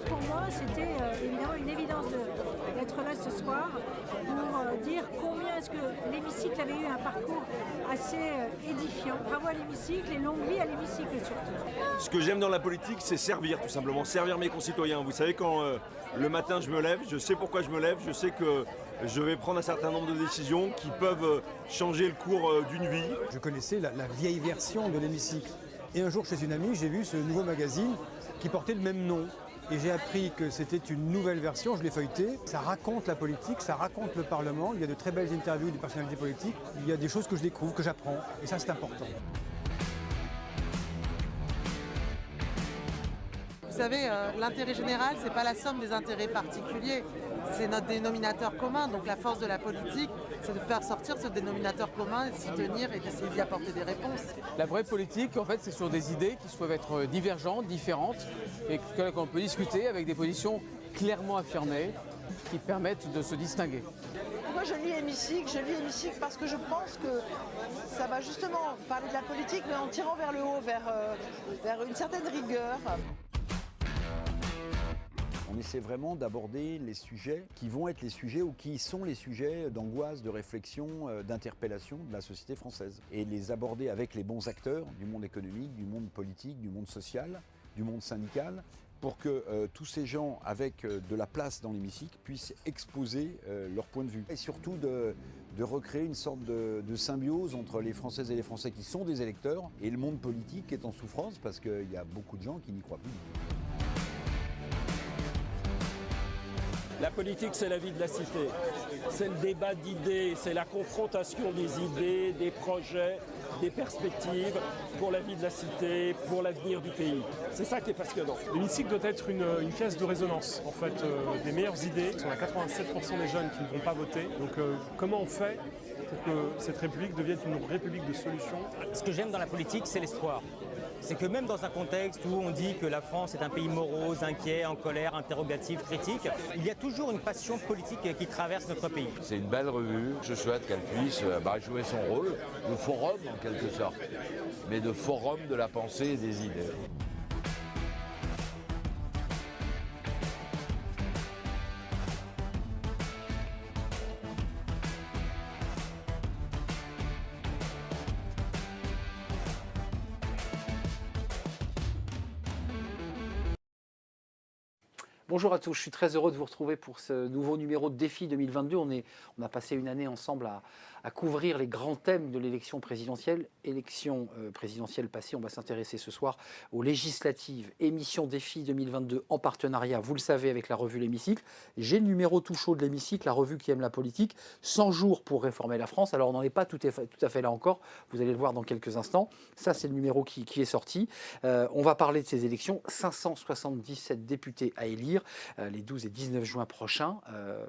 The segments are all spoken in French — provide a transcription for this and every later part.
pour moi, c'était évidemment une évidence d'être là ce soir pour dire combien est-ce que l'hémicycle avait eu un parcours assez édifiant. Bravo à l'hémicycle et longue vie à l'hémicycle surtout. Ce que j'aime dans la politique, c'est servir tout simplement, servir mes concitoyens. Vous savez, quand le matin je me lève, je sais pourquoi je me lève, je sais que je vais prendre un certain nombre de décisions qui peuvent changer le cours d'une vie. Je connaissais la vieille version de l'hémicycle. Et un jour, chez une amie, j'ai vu ce nouveau magazine qui portait le même nom. Et j'ai appris que c'était une nouvelle version, je l'ai feuilleté. Ça raconte la politique, ça raconte le Parlement. Il y a de très belles interviews des personnalités politiques. Il y a des choses que je découvre, que j'apprends. Et ça, c'est important. Vous savez, l'intérêt général, ce n'est pas la somme des intérêts particuliers, c'est notre dénominateur commun. Donc la force de la politique, c'est de faire sortir ce dénominateur commun, de s'y tenir et d'essayer d'y apporter des réponses. La vraie politique, en fait, c'est sur des idées qui peuvent être divergentes, différentes, et qu'on peut discuter avec des positions clairement affirmées qui permettent de se distinguer. Moi, je lis Hémicycle parce que je pense que ça va justement parler de la politique, mais en tirant vers le haut, vers une certaine rigueur. On essaie vraiment d'aborder les sujets qui vont être les sujets ou qui sont les sujets d'angoisse, de réflexion, d'interpellation de la société française. Et les aborder avec les bons acteurs du monde économique, du monde politique, du monde social, du monde syndical, pour que tous ces gens avec de la place dans l'hémicycle puissent exposer leur point de vue. Et surtout de recréer une sorte de symbiose entre les Françaises et les Français qui sont des électeurs et le monde politique qui est en souffrance parce qu'il y a beaucoup de gens qui n'y croient plus. La politique, c'est la vie de la cité. C'est le débat d'idées, c'est la confrontation des idées, des projets, des perspectives pour la vie de la cité, pour l'avenir du pays. C'est ça qui est passionnant. L'hémicycle doit être une caisse de résonance, en fait, des meilleures idées. On a 87% des jeunes qui ne vont pas voter. Donc comment on fait pour que cette République devienne une République de solutions? Ce que j'aime dans la politique, c'est l'espoir. C'est que même dans un contexte où on dit que la France est un pays morose, inquiet, en colère, interrogatif, critique, il y a toujours une passion politique qui traverse notre pays. C'est une belle revue. Je souhaite qu'elle puisse jouer son rôle de forum en quelque sorte, mais de forum de la pensée et des idées. Bonjour à tous, je suis très heureux de vous retrouver pour ce nouveau numéro de Défi 2022. On a passé une année ensemble à couvrir les grands thèmes de l'élection présidentielle. Élection présidentielle passée, on va s'intéresser ce soir aux législatives. Émission Défi 2022 en partenariat, vous le savez, avec la revue L'Hémicycle. J'ai le numéro tout chaud de L'Hémicycle, la revue qui aime la politique. 100 jours pour réformer la France. Alors on n'en est pas tout à fait là encore, vous allez le voir dans quelques instants. Ça, c'est le numéro qui est sorti. On va parler de ces élections. 577 députés à élire les 12 et 19 juin prochains.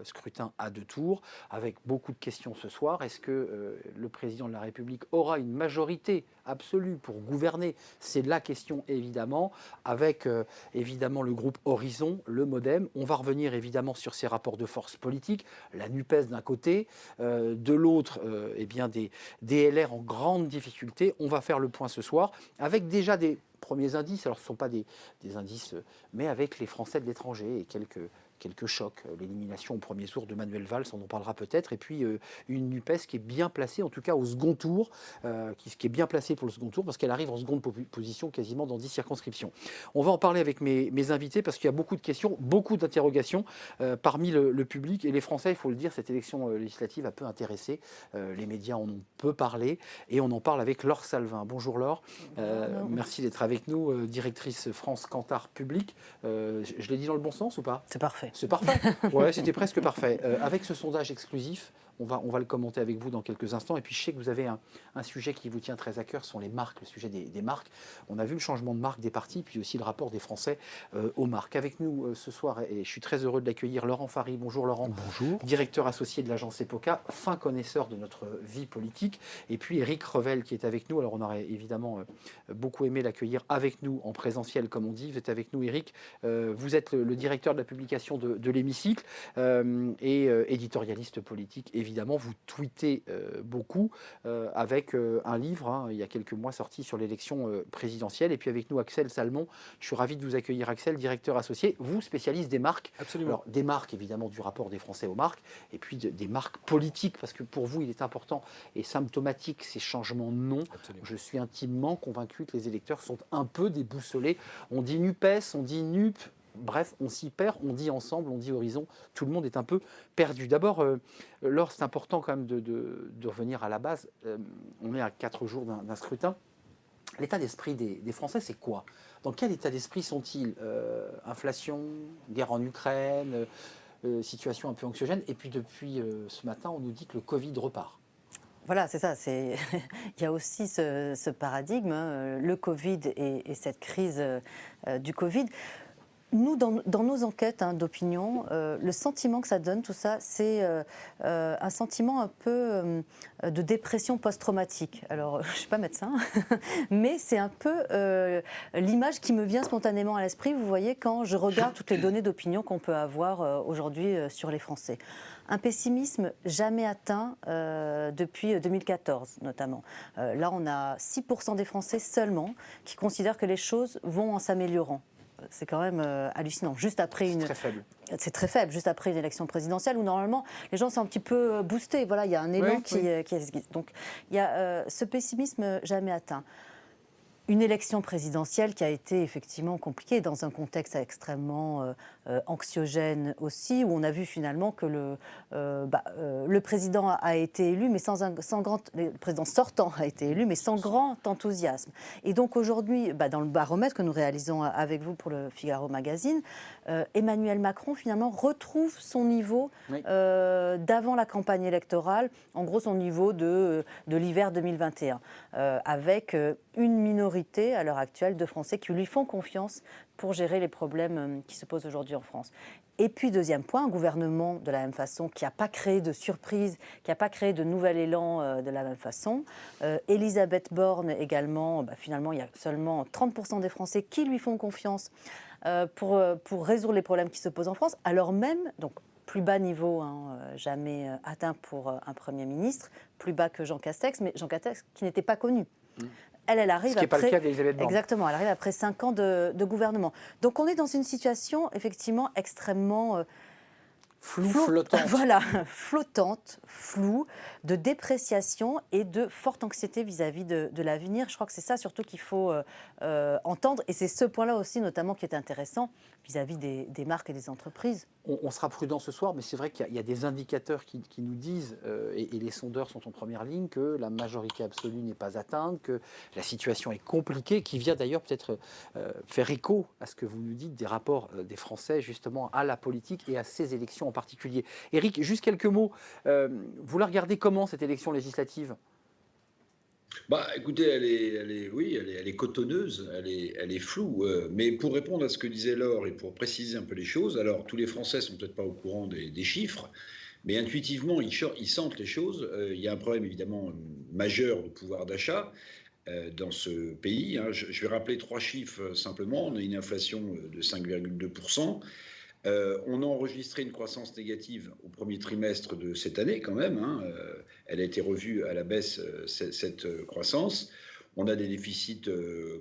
Scrutin à 2 tours, avec beaucoup de questions ce soir. Est-ce que le président de la République aura une majorité absolue pour gouverner? C'est la question, évidemment, avec évidemment le groupe Horizon, le MoDem. On va revenir évidemment sur ces rapports de force politiques, la NUPES d'un côté, de l'autre, eh bien des LR en grande difficulté. On va faire le point ce soir, avec déjà des premiers indices. Alors ce ne sont pas des indices, mais avec les Français de l'étranger et quelques chocs. L'élimination au premier tour de Manuel Valls, on en parlera peut-être. Et puis une NUPES qui est bien placée, en tout cas au second tour, qui est bien placée pour le second tour, parce qu'elle arrive en seconde position quasiment dans 10 circonscriptions. On va en parler avec mes invités, parce qu'il y a beaucoup de questions, beaucoup d'interrogations parmi le public. Et les Français, il faut le dire, cette élection législative a peu intéressé. Les médias en ont peu parlé. Et on en parle avec Laure Salvin. Bonjour Laure. Merci d'être avec nous, directrice France Kantar Public. Je l'ai dit dans le bon sens ou pas? C'est parfait. C'est parfait. Ouais, c'était presque parfait. Avec ce sondage exclusif, on va le commenter avec vous dans quelques instants. Et puis je sais que vous avez un sujet qui vous tient très à cœur, ce sont les marques, le sujet des marques. On a vu le changement de marque des partis, puis aussi le rapport des Français aux marques. Avec nous ce soir, et je suis très heureux de l'accueillir, Laurent Fary. Bonjour Laurent. Bonjour. Directeur associé de l'agence EPOCA, fin connaisseur de notre vie politique. Et puis Éric Revel qui est avec nous. Alors on aurait évidemment beaucoup aimé l'accueillir avec nous en présentiel, comme on dit. Vous êtes avec nous, Éric. Vous êtes le directeur de la publication de l'Hémicycle et éditorialiste politique, évidemment. évidemment, vous tweetez beaucoup avec un livre, il y a quelques mois, sorti sur l'élection présidentielle. Et puis avec nous, Axel Salmon. Je suis ravi de vous accueillir, Axel, directeur associé. Vous, spécialiste des marques. Absolument. Alors, des marques, évidemment, du rapport des Français aux marques, et puis des marques politiques, parce que pour vous, il est important et symptomatique ces changements de nom. Absolument. Je suis intimement convaincu que les électeurs sont un peu déboussolés. On dit NUPES, on dit NUP. Bref, on s'y perd, on dit ensemble, on dit horizon, tout le monde est un peu perdu. D'abord, Laure, c'est important quand même de revenir à la base. On est à 4 jours d'un scrutin. L'état d'esprit des Français, c'est quoi? Dans quel état d'esprit sont-ils? Inflation, guerre en Ukraine, situation un peu anxiogène. Et puis depuis ce matin, on nous dit que le Covid repart. Voilà, c'est ça. Il y a aussi ce paradigme, le Covid et cette crise du Covid. Nous, dans nos enquêtes d'opinion, le sentiment que ça donne, tout ça, c'est un sentiment un peu de dépression post-traumatique. Alors, je ne suis pas médecin, mais c'est un peu l'image qui me vient spontanément à l'esprit, vous voyez, quand je regarde toutes les données d'opinion qu'on peut avoir aujourd'hui sur les Français. Un pessimisme jamais atteint depuis 2014, notamment. Là, on a 6% des Français seulement qui considèrent que les choses vont en s'améliorant. C'est quand même hallucinant. Juste après C'est très faible. C'est très faible, juste après une élection présidentielle où normalement les gens sont un petit peu boostés. Voilà, il y a un élan qui existe. Donc il y a ce pessimisme jamais atteint. Une élection présidentielle qui a été effectivement compliquée dans un contexte extrêmement anxiogène aussi, où on a vu finalement que le président a été élu, mais le président sortant a été élu, mais sans grand enthousiasme. Et donc aujourd'hui, dans le baromètre que nous réalisons avec vous pour le Figaro Magazine, Emmanuel Macron finalement retrouve son niveau d'avant la campagne électorale, en gros son niveau de l'hiver 2021, avec une minorité à l'heure actuelle de Français qui lui font confiance pour gérer les problèmes qui se posent aujourd'hui en France. Et puis, deuxième point, un gouvernement de la même façon qui n'a pas créé de surprise, qui n'a pas créé de nouvel élan de la même façon. Elisabeth Borne également, finalement, il y a seulement 30% des Français qui lui font confiance pour résoudre les problèmes qui se posent en France, alors même, donc plus bas niveau jamais atteint pour un Premier ministre, plus bas que Jean Castex, mais Jean Castex qui n'était pas connu. Elle arrive ce qui n'est pas le cas d'Elisabeth Borne. Exactement, elle arrive après 5 ans de gouvernement. Donc on est dans une situation effectivement extrêmement flottante. Voilà, flottante, floue, de dépréciation et de forte anxiété vis-à-vis de l'avenir. Je crois que c'est ça surtout qu'il faut entendre. Et c'est ce point-là aussi notamment qui est intéressant vis-à-vis des marques et des entreprises. On sera prudent ce soir, mais c'est vrai qu'il y a des indicateurs qui nous disent, et les sondeurs sont en première ligne, que la majorité absolue n'est pas atteinte, que la situation est compliquée, qui vient d'ailleurs peut-être faire écho à ce que vous nous dites des rapports des Français justement à la politique et à ces élections en particulier. Éric, juste quelques mots. Vous la regardez comment cette élection législative ? Écoutez, elle est cotonneuse, elle est floue. Mais pour répondre à ce que disait Laure et pour préciser un peu les choses, alors tous les Français sont peut-être pas au courant des chiffres, mais intuitivement ils sentent les choses. Il y a un problème évidemment majeur de pouvoir d'achat dans ce pays. Je vais rappeler 3 chiffres simplement. On a une inflation de 5,2%. On a enregistré une croissance négative au premier trimestre de cette année quand même. Elle a été revue à la baisse, cette croissance. On a des déficits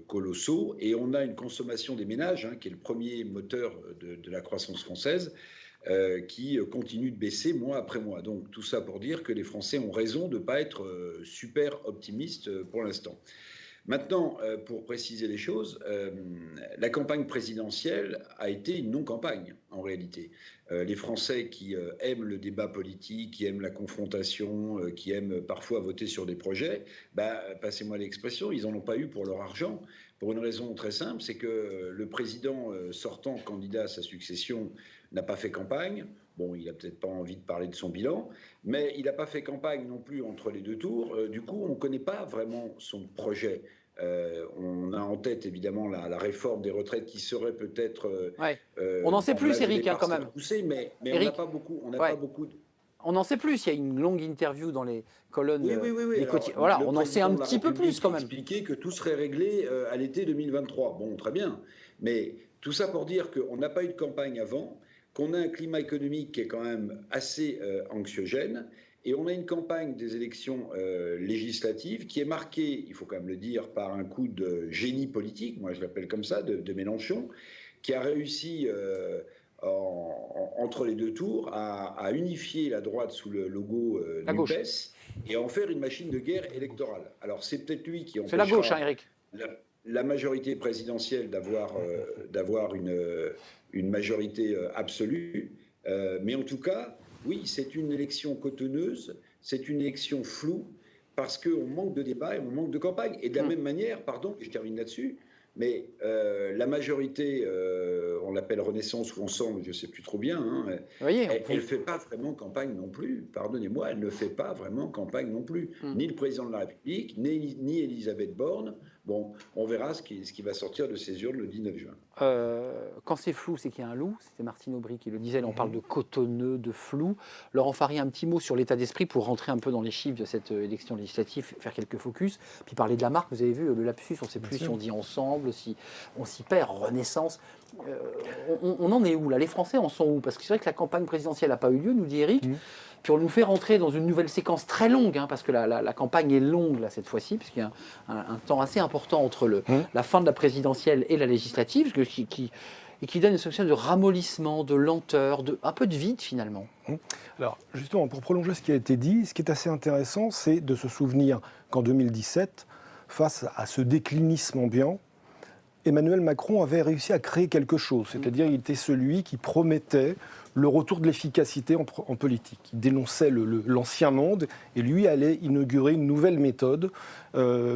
colossaux et on a une consommation des ménages, qui est le premier moteur de la croissance française, qui continue de baisser mois après mois. Donc tout ça pour dire que les Français ont raison de ne pas être super optimistes pour l'instant. Maintenant, pour préciser les choses, la campagne présidentielle a été une non-campagne, en réalité. Les Français qui aiment le débat politique, qui aiment la confrontation, qui aiment parfois voter sur des projets, passez-moi l'expression, ils n'en ont pas eu pour leur argent. Pour une raison très simple, c'est que le président sortant, candidat à sa succession, n'a pas fait campagne. Bon, il n'a peut-être pas envie de parler de son bilan, mais il n'a pas fait campagne non plus entre les 2 tours. Du coup, on ne connaît pas vraiment son projet. On a en tête évidemment la réforme des retraites qui serait peut-être... on en sait plus, Éric, quand même. Poussé, mais Éric, on n'a pas beaucoup. Pas beaucoup On en sait plus. Il y a une longue interview dans les colonnes des quotidiens. Voilà, on en sait un petit peu plus quand même. Expliquer que tout serait réglé à l'été 2023. Bon, très bien. Mais tout ça pour dire qu'on n'a pas eu de campagne avant, qu'on a un climat économique qui est quand même assez anxiogène Et on a une campagne des élections législatives qui est marquée, il faut quand même le dire, par un coup de génie politique, moi je l'appelle comme ça, de Mélenchon, qui a réussi entre les deux tours à unifier la droite sous le logo NUPES et à en faire une machine de guerre électorale. Alors c'est peut-être lui qui empêchera c'est la gauche, hein, Éric. La majorité présidentielle d'avoir une majorité absolue. Mais en tout cas, oui, c'est une élection cotonneuse, c'est une élection floue, parce qu'on manque de débat et on manque de campagne. Et de la même manière, pardon, je termine là-dessus, mais la majorité, on l'appelle Renaissance ou Ensemble, je ne sais plus trop bien, hein, elle ne fait pas vraiment campagne non plus. Pardonnez-moi, elle ne fait pas vraiment campagne non plus. Ni le président de la République, ni Elisabeth Borne. Bon, on verra ce qui va sortir de ces urnes le 19 juin. Quand c'est flou, c'est qu'il y a un loup. C'était Martine Aubry qui le disait. Là, on parle de cotonneux, de flou. Laurent Faria, un petit mot sur l'état d'esprit pour rentrer un peu dans les chiffres de cette élection législative, faire quelques focus, puis parler de la marque. Vous avez vu le lapsus, on ne sait plus si on dit ensemble, si on s'y perd, Renaissance. On en est où là? Les Français en sont où? Parce que c'est vrai que la campagne présidentielle n'a pas eu lieu, nous dit Éric. Puis on nous fait rentrer dans une nouvelle séquence très longue, hein, parce que la campagne est longue là, cette fois-ci, puisqu'il y a un temps assez important entre la fin de la présidentielle et la législative, qui donne une solution de ramollissement, de lenteur, un peu de vide finalement. Alors justement, pour prolonger ce qui a été dit, ce qui est assez intéressant, c'est de se souvenir qu'en 2017, face à ce déclinisme ambiant, Emmanuel Macron avait réussi à créer quelque chose, c'est-à-dire il était celui qui promettait le retour de l'efficacité en politique. Il dénonçait l'ancien monde et lui allait inaugurer une nouvelle méthode,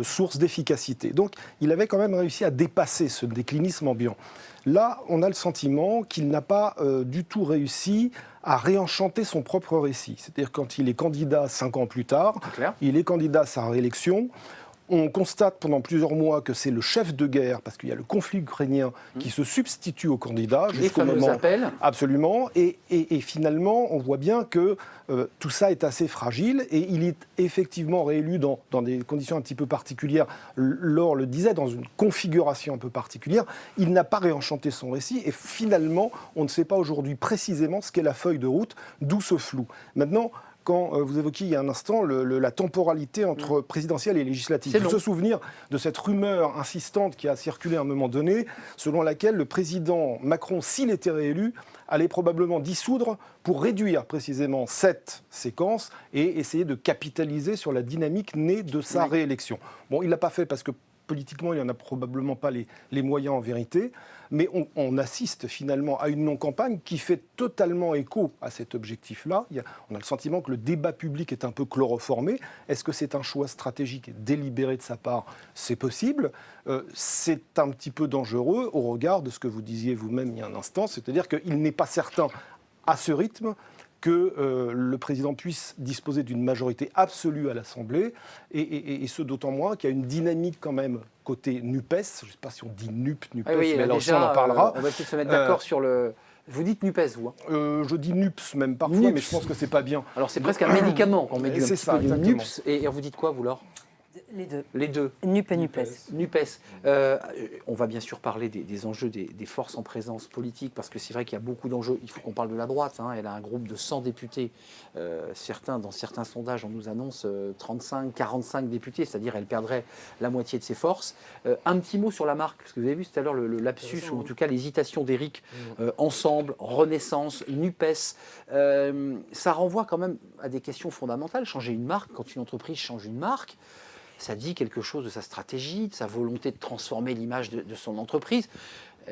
source d'efficacité. Donc il avait quand même réussi à dépasser ce déclinisme ambiant. Là, on a le sentiment qu'il n'a pas du tout réussi à réenchanter son propre récit. C'est-à-dire quand il est candidat 5 ans plus tard, il est candidat à sa réélection. On constate pendant plusieurs mois que c'est le chef de guerre, parce qu'il y a le conflit ukrainien qui se substitue au candidat. Les fameux appels. Absolument. Et finalement, on voit bien que tout ça est assez fragile. Et il est effectivement réélu dans des conditions un petit peu particulières. Laure le disait, dans une configuration un peu particulière. Il n'a pas réenchanté son récit. Et finalement, on ne sait pas aujourd'hui précisément ce qu'est la feuille de route, d'où ce flou. Maintenant, quand vous évoquiez il y a un instant la temporalité entre présidentielle et législative. Il faut se souvenir de cette rumeur insistante qui a circulé à un moment donné, selon laquelle le président Macron, s'il était réélu, allait probablement dissoudre pour réduire précisément cette séquence et essayer de capitaliser sur la dynamique née de sa réélection. Bon, il ne l'a pas fait parce que politiquement, il n'y en a probablement pas les moyens en vérité, mais on assiste finalement à une non-campagne qui fait totalement écho à cet objectif-là. On a le sentiment que le débat public est un peu chloroformé. Est-ce que c'est un choix stratégique et délibéré de sa part? C'est possible. C'est un petit peu dangereux au regard de ce que vous disiez vous-même il y a un instant, c'est-à-dire qu'il n'est pas certain, à ce rythme, que le président puisse disposer d'une majorité absolue à l'Assemblée, et ce d'autant moins qu'il y a une dynamique quand même côté NUPES, je ne sais pas si on dit NUPES, mais là aussi on en parlera. On va essayer de se mettre d'accord sur le... Vous dites NUPES, vous Je dis NUPS même parfois, mais je pense que c'est pas bien. Alors c'est presque un médicament qu'on met du NUPS, et vous dites quoi, vous, Laure? Les deux. Les deux. NUP et NUPES. NUPES. On va bien sûr parler des enjeux des forces en présence politique, parce que c'est vrai qu'il y a beaucoup d'enjeux. Il faut qu'on parle de la droite. Hein. Elle a un groupe de 100 députés. Dans certains sondages, on nous annonce 35, 45 députés, c'est-à-dire elle perdrait la moitié de ses forces. Un petit mot sur la marque, parce que vous avez vu tout à l'heure le lapsus, ou en tout cas l'hésitation d'Éric. Ensemble, Renaissance, NUPES. Ça renvoie quand même à des questions fondamentales. Changer une marque, quand une entreprise change une marque, ça dit quelque chose de sa stratégie, de sa volonté de transformer l'image de son entreprise.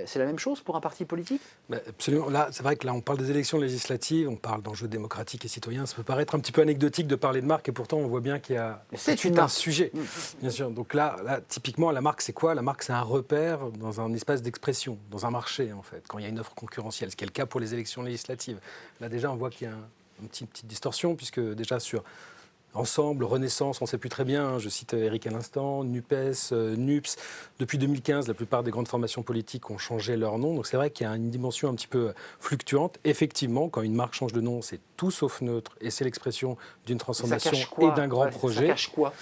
C'est la même chose pour un parti politique ? Absolument. Là, c'est vrai que là, on parle des élections législatives, on parle d'enjeux démocratiques et citoyens. Ça peut paraître un petit peu anecdotique de parler de marque, et pourtant, on voit bien qu'il y a un sujet. Bien sûr. Donc là, typiquement, la marque, c'est quoi ? La marque, c'est un repère dans un espace d'expression, dans un marché, en fait, quand il y a une offre concurrentielle, ce qui est le cas pour les élections législatives. Là, déjà, on voit qu'il y a une petite distorsion, puisque déjà, sur Ensemble, Renaissance, on ne sait plus très bien, hein, je cite Éric à l'instant, NUPES, NUPS. Depuis 2015, la plupart des grandes formations politiques ont changé leur nom. Donc c'est vrai qu'il y a une dimension un petit peu fluctuante. Effectivement, quand une marque change de nom, c'est tout sauf neutre et c'est l'expression d'une transformation et d'un grand projet. Ça cache quoi?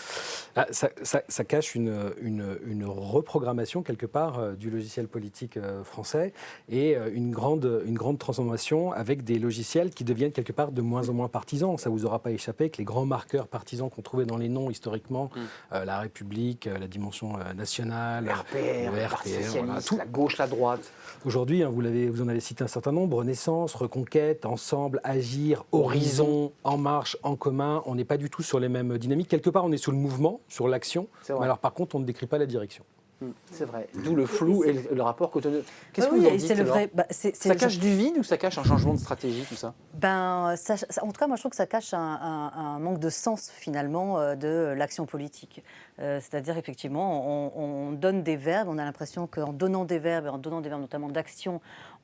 Ça cache une reprogrammation quelque part du logiciel politique français et une grande transformation avec des logiciels qui deviennent quelque part de moins en moins partisans. Ça ne vous aura pas échappé que les grands marqueurs partisans qu'on trouvait dans les noms historiquement, la République, la dimension nationale, le RPR, le Parti RPR, socialiste, voilà, la gauche, la droite. Aujourd'hui, hein, vous en avez cité un certain nombre, Renaissance, Reconquête, Ensemble, Agir, Horizon, En Marche, En Commun, on n'est pas du tout sur les mêmes dynamiques. Quelque part, on est sous le mouvement, sur l'action, mais alors par contre, on ne décrit pas la direction. C'est vrai, d'où le flou et le rapport cotonneux. Qu'est-ce que vous en dites, c'est le alors vrai. Ça cache du vide ou ça cache un changement de stratégie, tout ça? En tout cas, moi, je trouve que ça cache un manque de sens, finalement, de l'action politique. C'est-à-dire, effectivement, on donne des verbes, on a l'impression qu'en donnant des verbes, et en donnant des verbes notamment d'action,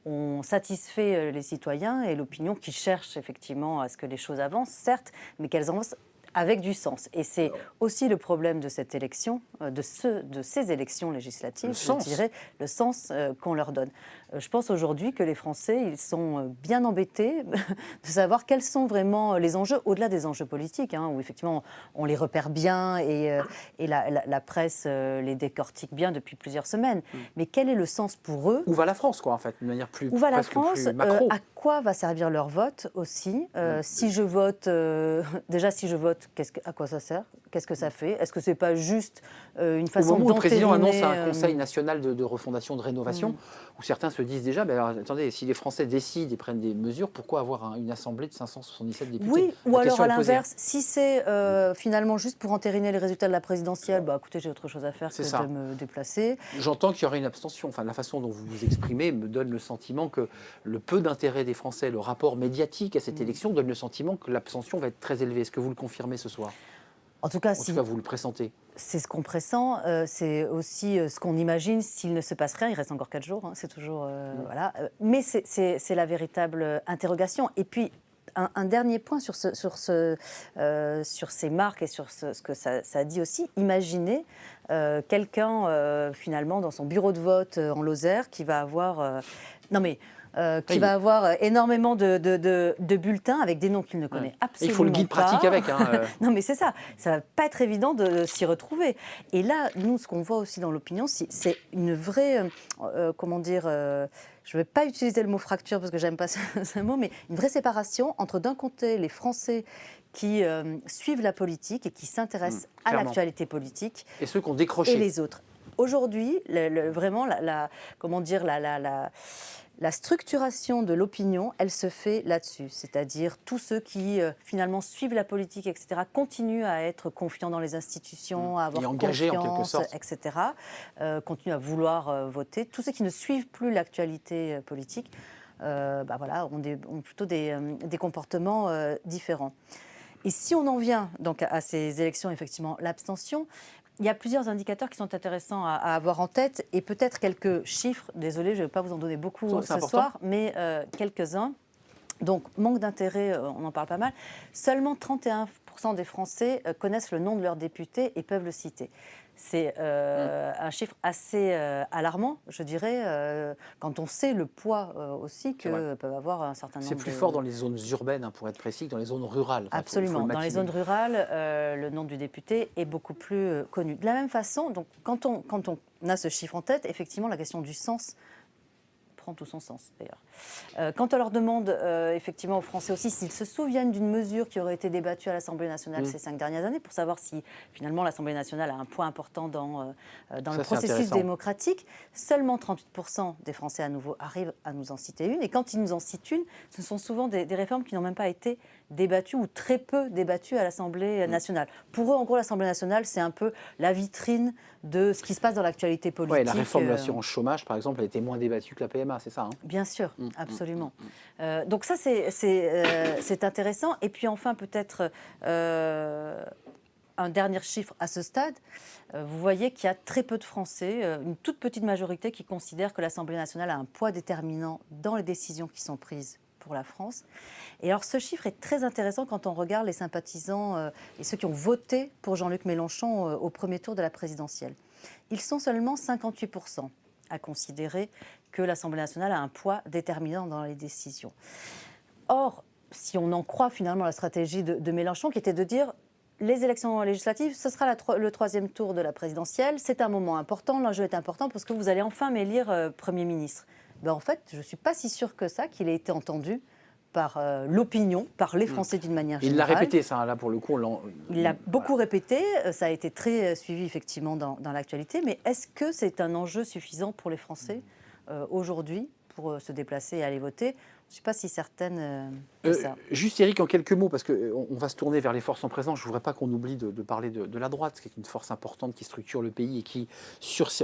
on satisfait les citoyens et l'opinion qui cherche, effectivement, à ce que les choses avancent, certes, mais qu'elles avancent avec du sens. Et c'est aussi le problème de cette élection, de ces élections législatives, je dirais, le sens qu'on leur donne. Je pense aujourd'hui que les Français, ils sont bien embêtés de savoir quels sont vraiment les enjeux, au-delà des enjeux politiques, hein, où effectivement on les repère bien et la presse les décortique bien depuis plusieurs semaines. Mais quel est le sens pour eux? Où va la France, quoi, en fait, d'une manière plus Où va la presque France? plus macro. À quoi va servir leur vote aussi? Si je vote, déjà si je vote, à quoi ça sert? Qu'est-ce que ça fait? Est-ce que c'est pas juste une façon d'entériner... Au moment où le président annonce un conseil national de refondation, de rénovation, où certains se disent déjà, alors, attendez, si les Français décident et prennent des mesures, pourquoi avoir une assemblée de 577 députés? Oui, ou alors à l'inverse, si c'est finalement juste pour entériner les résultats de la présidentielle, écoutez, j'ai autre chose à faire que de me déplacer. J'entends qu'il y aurait une abstention. Enfin, la façon dont vous vous exprimez me donne le sentiment que le peu d'intérêt des Français, le rapport médiatique à cette élection donne le sentiment que l'abstention va être très élevée. Est-ce que vous le confirmez ce soir? En tout cas, vous le pressentez. C'est ce qu'on pressent, c'est aussi ce qu'on imagine s'il ne se passe rien. Il reste encore 4 jours, hein, c'est toujours... voilà. Mais c'est la véritable interrogation. Et puis, un dernier point sur ces marques et sur ce que ça dit aussi. Imaginez quelqu'un, finalement, dans son bureau de vote en Lozère, qui va avoir... qui va avoir énormément de bulletins avec des noms qu'il ne connaît absolument pas. Il faut le guide pratique avec. Non, mais c'est ça. Ça ne va pas être évident de s'y retrouver. Et là, nous, ce qu'on voit aussi dans l'opinion, c'est une vraie... comment dire je ne vais pas utiliser le mot fracture parce que j'aime pas ce mot, mais une vraie séparation entre d'un côté les Français qui suivent la politique et qui s'intéressent à l'actualité politique. Et ceux qui ont décroché. Et les autres. Aujourd'hui, vraiment, la structuration de l'opinion, elle se fait là-dessus. C'est-à-dire tous ceux qui, finalement, suivent la politique, etc., continuent à être confiants dans les institutions, à avoir engagés, confiance, en quelque sorte. etc., continuent à vouloir voter. Tous ceux qui ne suivent plus l'actualité politique ont plutôt des comportements différents. Et si on en vient donc à ces élections, effectivement, l'abstention, il y a plusieurs indicateurs qui sont intéressants à avoir en tête et peut-être quelques chiffres. Désolée, je ne vais pas vous en donner beaucoup ce soir, mais quelques-uns. Donc, manque d'intérêt, on en parle pas mal. Seulement 31% des Français connaissent le nom de leur député et peuvent le citer. C'est un chiffre assez alarmant, je dirais, quand on sait le poids aussi que peuvent avoir un certain nombre de... C'est plus fort dans les zones urbaines, pour être précis, que dans les zones rurales. Enfin, absolument. Dans les zones rurales, le nom du député est beaucoup plus connu. De la même façon, donc, quand on a ce chiffre en tête, effectivement, la question du sens prend tout son sens, d'ailleurs. Quand on leur demande, effectivement, aux Français aussi, s'ils se souviennent d'une mesure qui aurait été débattue à l'Assemblée nationale ces 5 dernières années, pour savoir si, finalement, l'Assemblée nationale a un poids important dans le processus démocratique, seulement 38% des Français, à nouveau, arrivent à nous en citer une. Et quand ils nous en citent une, ce sont souvent des réformes qui n'ont même pas été débattues ou très peu débattues à l'Assemblée nationale. Pour eux, en gros, l'Assemblée nationale, c'est un peu la vitrine de ce qui se passe dans l'actualité politique. Oui, la réforme de l'assurance chômage, par exemple, a été moins débattue que la PMA, c'est ça, hein? Bien sûr, absolument. Donc ça, c'est intéressant. Et puis enfin, peut-être un dernier chiffre à ce stade. Vous voyez qu'il y a très peu de Français, une toute petite majorité qui considèrent que l'Assemblée nationale a un poids déterminant dans les décisions qui sont prises pour la France. Et alors ce chiffre est très intéressant quand on regarde les sympathisants et ceux qui ont voté pour Jean-Luc Mélenchon au premier tour de la présidentielle. Ils sont seulement 58% à considérer que l'Assemblée nationale a un poids déterminant dans les décisions. Or, si on en croit finalement la stratégie de Mélenchon, qui était de dire les élections législatives, ce sera le troisième tour de la présidentielle, c'est un moment important, l'enjeu est important parce que vous allez enfin m'élire Premier ministre. Ben, en fait, je ne suis pas si sûre que ça, qu'il ait été entendu par l'opinion, par les Français d'une manière générale. Il l'a répété, ça, là, pour le coup. Il l'a beaucoup répété, ça a été très suivi, effectivement, dans l'actualité. Mais est-ce que c'est un enjeu suffisant pour les Français, aujourd'hui, pour se déplacer et aller voter ? Je ne suis pas si certaine de ça. Juste, Éric, en quelques mots, parce qu'on va se tourner vers les forces en présence. Je ne voudrais pas qu'on oublie de parler de la droite, qui est une force importante qui structure le pays et qui,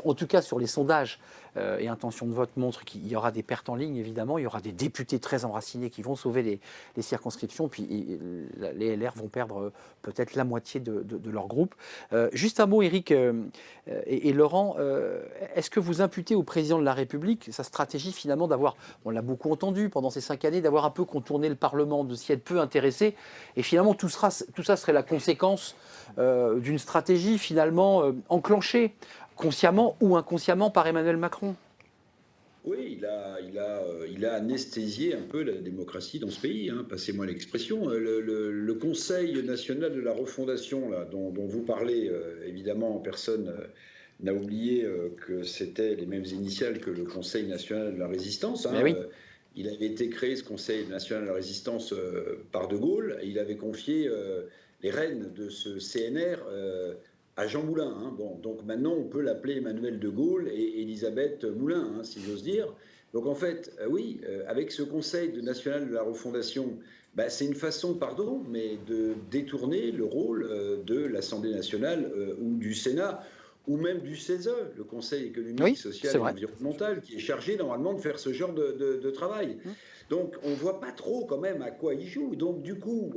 en tout cas sur les sondages et intentions de vote, montre qu'il y aura des pertes en ligne, évidemment. Il y aura des députés très enracinés qui vont sauver les circonscriptions. Puis les LR vont perdre peut-être la moitié de leur groupe. Juste un mot, Éric et Laurent. Est-ce que vous imputez au président de la République sa stratégie, finalement, d'avoir, on l'a beaucoup entendu pendant ces 5 années, d'avoir un peu contourné le Parlement, de s'y être peu intéressé, et finalement tout ça serait la conséquence d'une stratégie finalement enclenchée consciemment ou inconsciemment par Emmanuel Macron. Oui, il a anesthésié un peu la démocratie dans ce pays, hein, passez-moi l'expression. Le Conseil national de la refondation, là, dont vous parlez, évidemment, personne n'a oublié que c'était les mêmes initiales que le Conseil national de la résistance. Hein, oui. Il avait été créé, ce Conseil national de la résistance, par De Gaulle, et il avait confié les rênes de ce CNR à Jean Moulin. Hein. Bon, donc maintenant, on peut l'appeler Emmanuel De Gaulle et Elisabeth Moulin, hein, si j'ose dire. Donc en fait, oui, avec ce Conseil national de la refondation, bah, c'est une façon, pardon, mais de détourner le rôle de l'Assemblée nationale ou du Sénat, ou même du CESE, le Conseil économique, social et environnemental, qui est chargé normalement de faire ce genre de travail. Donc on ne voit pas trop quand même à quoi ils jouent. Donc du coup,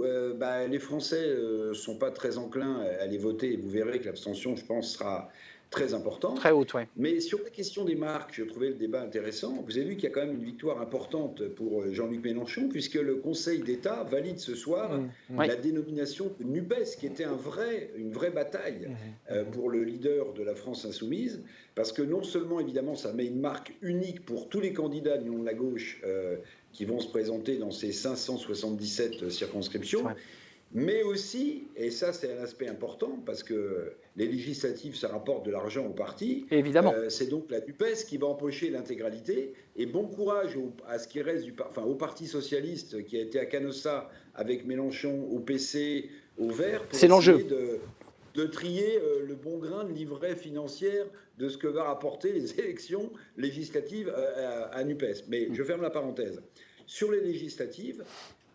les Français ne sont pas très enclins à aller voter. Et vous verrez que l'abstention, je pense, sera très importante. Très haute, oui. Mais sur la question des marques, je trouvais le débat intéressant. Vous avez vu qu'il y a quand même une victoire importante pour Jean-Luc Mélenchon, puisque le Conseil d'État valide ce soir la dénomination de NUPES, qui était une vraie bataille pour le leader de la France insoumise, parce que non seulement, évidemment, ça met une marque unique pour tous les candidats de l'Union de la gauche qui vont se présenter dans ces 577 circonscriptions, mais aussi, et ça c'est un aspect important, parce que les législatives, ça rapporte de l'argent aux partis. Évidemment. C'est donc la NUPES qui va empocher l'intégralité. Et bon courage à ce qui reste au Parti socialiste qui a été à Canossa avec Mélenchon, au PC, au Vert, pour essayer de trier le bon grain de livret financière de ce que va rapporter les élections législatives à NUPES. Mais je ferme la parenthèse. Sur les législatives,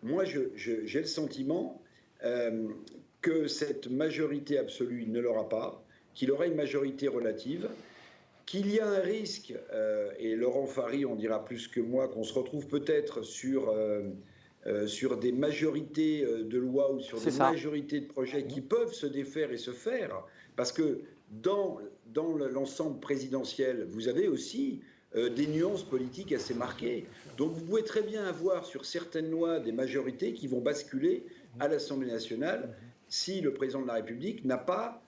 moi j'ai le sentiment que cette majorité absolue ne l'aura pas, qu'il aura une majorité relative, qu'il y a un risque, et Laurent Fary en dira plus que moi, qu'on se retrouve peut-être sur des majorités de lois ou sur des majorités de projets qui peuvent se défaire et se faire, parce que dans l'ensemble présidentiel, vous avez aussi des nuances politiques assez marquées. Donc vous pouvez très bien avoir sur certaines lois des majorités qui vont basculer à l'Assemblée nationale si le président de la République n'a pas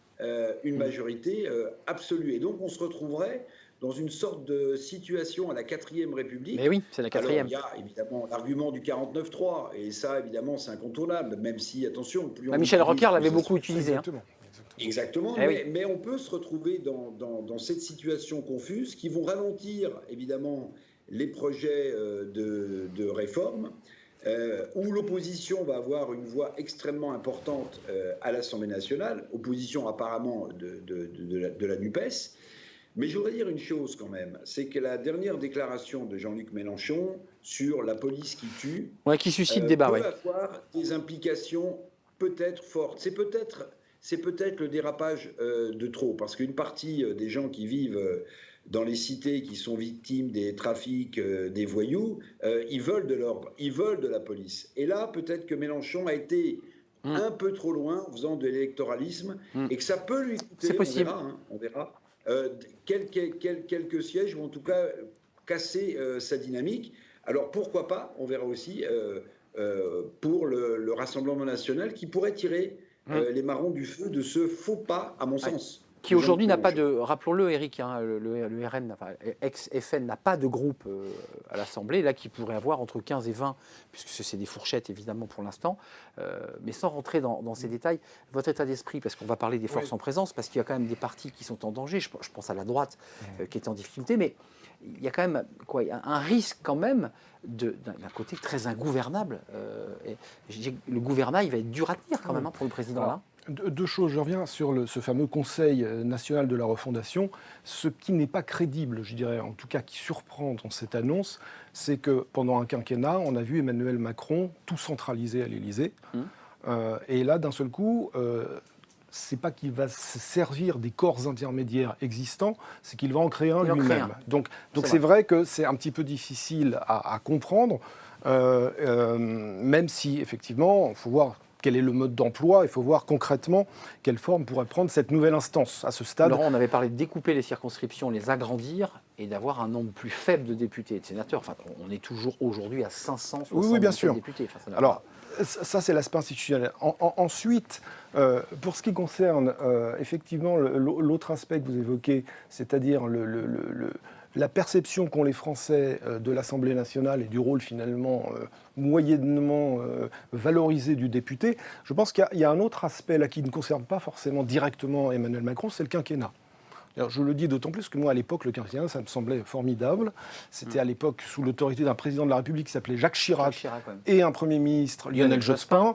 une majorité absolue. Et donc on se retrouverait dans une sorte de situation à la 4e République. Mais oui, c'est la 4e. Alors, il y a évidemment l'argument du 49-3, et ça, évidemment, c'est incontournable, même si, attention... Plus Michel Rocard l'avait beaucoup utilisé. Exactement, mais on peut se retrouver dans cette situation confuse qui vont ralentir, évidemment, les projets de réforme, où l'opposition va avoir une voix extrêmement importante à l'Assemblée nationale, opposition apparemment de la NUPES. Mais je voudrais dire une chose quand même, c'est que la dernière déclaration de Jean-Luc Mélenchon sur la police qui tue, qui suscite débat, peut avoir des implications peut-être fortes. C'est peut-être le dérapage de trop, parce qu'une partie des gens qui vivent dans les cités, qui sont victimes des trafics, des voyous, ils veulent de l'ordre, ils veulent de la police. Et là, peut-être que Mélenchon a été un peu trop loin en faisant de l'électoralisme, et que ça peut lui coûter, c'est possible. On verra, quelques sièges, ou en tout cas casser sa dynamique. Alors pourquoi pas, on verra aussi, pour le Rassemblement national qui pourrait tirer les marrons du feu de ce faux pas, à mon sens. Qui aujourd'hui n'a pas de, rappelons-le Eric, hein, le RN, enfin, ex-FN n'a pas de groupe à l'Assemblée, là qui pourrait avoir entre 15 et 20, puisque c'est des fourchettes évidemment pour l'instant, mais sans rentrer dans ces détails, votre état d'esprit, parce qu'on va parler des forces en présence, parce qu'il y a quand même des partis qui sont en danger, je pense à la droite qui est en difficulté, mais il y a quand même un risque quand même d'un côté très ingouvernable. Le gouvernail va être dur à tenir quand même pour le président là. Deux choses, je reviens sur ce fameux Conseil national de la refondation. Ce qui n'est pas crédible, je dirais, en tout cas qui surprend dans cette annonce, c'est que pendant un quinquennat, on a vu Emmanuel Macron tout centraliser à l'Élysée. Et là, d'un seul coup, c'est pas qu'il va se servir des corps intermédiaires existants, c'est qu'il va en créer un lui-même. Donc c'est vrai que c'est un petit peu difficile à comprendre, même si effectivement, il faut voir quel est le mode d'emploi, il faut voir concrètement quelle forme pourrait prendre cette nouvelle instance à ce stade. Laurent, on avait parlé de découper les circonscriptions, les agrandir et d'avoir un nombre plus faible de députés et de sénateurs. Enfin, on est toujours aujourd'hui à 560 bien sûr. députés. Enfin, alors, ça, c'est l'aspect institutionnel. Ensuite, pour ce qui concerne effectivement l'autre aspect que vous évoquez, c'est-à-dire la perception qu'ont les Français de l'Assemblée nationale et du rôle finalement moyennement valorisé du député, je pense qu'il y a un autre aspect là qui ne concerne pas forcément directement Emmanuel Macron, c'est le quinquennat. Alors, je le dis d'autant plus que moi, à l'époque, le quinquennat, ça me semblait formidable. C'était à l'époque sous l'autorité d'un président de la République qui s'appelait Jacques Chirac et un Premier ministre, Lionel Jospin.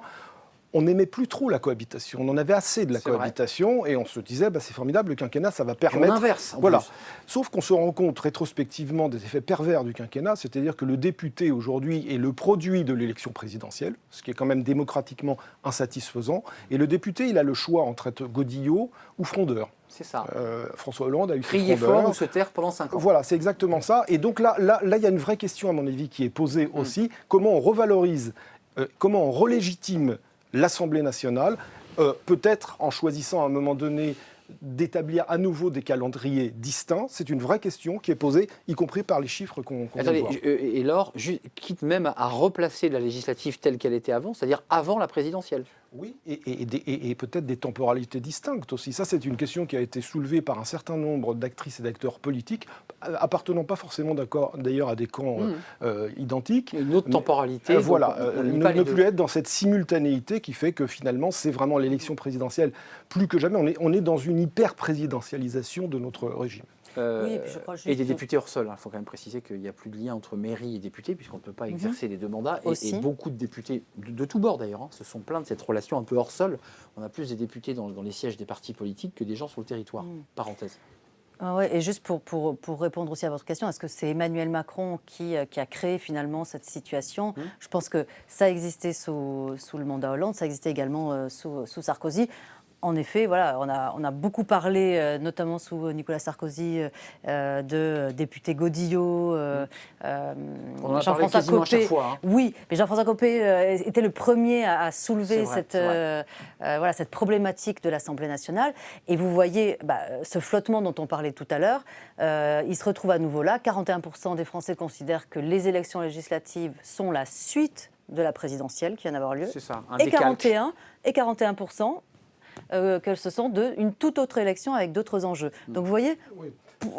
On n'aimait plus trop la cohabitation. On en avait assez de la cohabitation et on se disait, c'est formidable, le quinquennat, ça va permettre... On inverse, voilà. Sauf qu'on se rend compte rétrospectivement des effets pervers du quinquennat, c'est-à-dire que le député aujourd'hui est le produit de l'élection présidentielle, ce qui est quand même démocratiquement insatisfaisant. Et le député, il a le choix entre être godillot ou frondeur. C'est ça. François Hollande a eu crier fort ou se taire pendant 5 ans. Voilà, c'est exactement ça. Et donc là, il y a une vraie question, à mon avis, qui est posée aussi. Comment on revalorise, comment on relégitime l'Assemblée nationale, peut-être en choisissant à un moment donné d'établir à nouveau des calendriers distincts. C'est une vraie question qui est posée, y compris par les chiffres qu'on vient de voir. Et Laure, quitte même à replacer la législative telle qu'elle était avant, c'est-à-dire avant la présidentielle. Oui, et peut-être des temporalités distinctes aussi. Ça, c'est une question qui a été soulevée par un certain nombre d'actrices et d'acteurs politiques, appartenant pas forcément d'ailleurs à des camps identiques. Une autre temporalité. Voilà, ne plus être dans cette simultanéité qui fait que finalement, c'est vraiment l'élection présidentielle. Plus que jamais, on est dans une hyper-présidentialisation de notre régime. Et des députés hors sol. Il faut quand même préciser qu'il n'y a plus de lien entre mairie et député, puisqu'on ne peut pas exercer les deux mandats. Et beaucoup de députés, de tous bords d'ailleurs, se sont plaints de cette relation un peu hors sol. On a plus des députés dans les sièges des partis politiques que des gens sur le territoire. Parenthèse. Et juste pour répondre aussi à votre question, est-ce que c'est Emmanuel Macron qui a créé finalement cette situation ? Je pense que ça existait sous le mandat Hollande, ça existait également sous Sarkozy. En effet, voilà, on a beaucoup parlé, notamment sous Nicolas Sarkozy, de députés godillots. On en a parlé quasiment à chaque fois. Oui, mais Jean-François Copé était le premier à soulever cette problématique de l'Assemblée nationale. Et vous voyez ce flottement dont on parlait tout à l'heure, il se retrouve à nouveau là. 41% des Français considèrent que les élections législatives sont la suite de la présidentielle qui vient d'avoir lieu. C'est ça, et 41% que ce sont une toute autre élection avec d'autres enjeux. Donc vous voyez,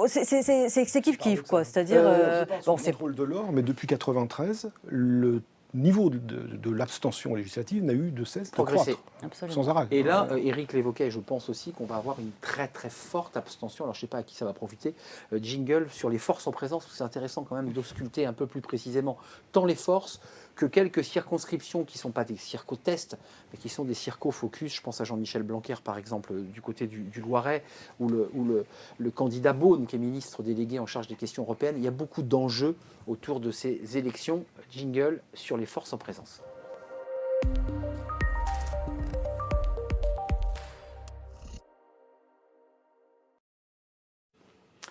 c'est kiff-kiff, quoi. C'est-à-dire... c'est Paul Delors, mais depuis 1993, le niveau de l'abstention législative n'a eu de cesse de croître, sans arrêt. Et là, Éric l'évoquait, je pense aussi qu'on va avoir une très très forte abstention. Alors je ne sais pas à qui ça va profiter. Jingle sur les forces en présence, c'est intéressant quand même d'ausculter un peu plus précisément tant les forces que quelques circonscriptions qui ne sont pas des circo-tests, mais qui sont des circo-focus. Je pense à Jean-Michel Blanquer, par exemple, du côté du Loiret, ou le candidat Beaune, qui est ministre délégué en charge des questions européennes. Il y a beaucoup d'enjeux autour de ces élections. Jingle sur les forces en présence.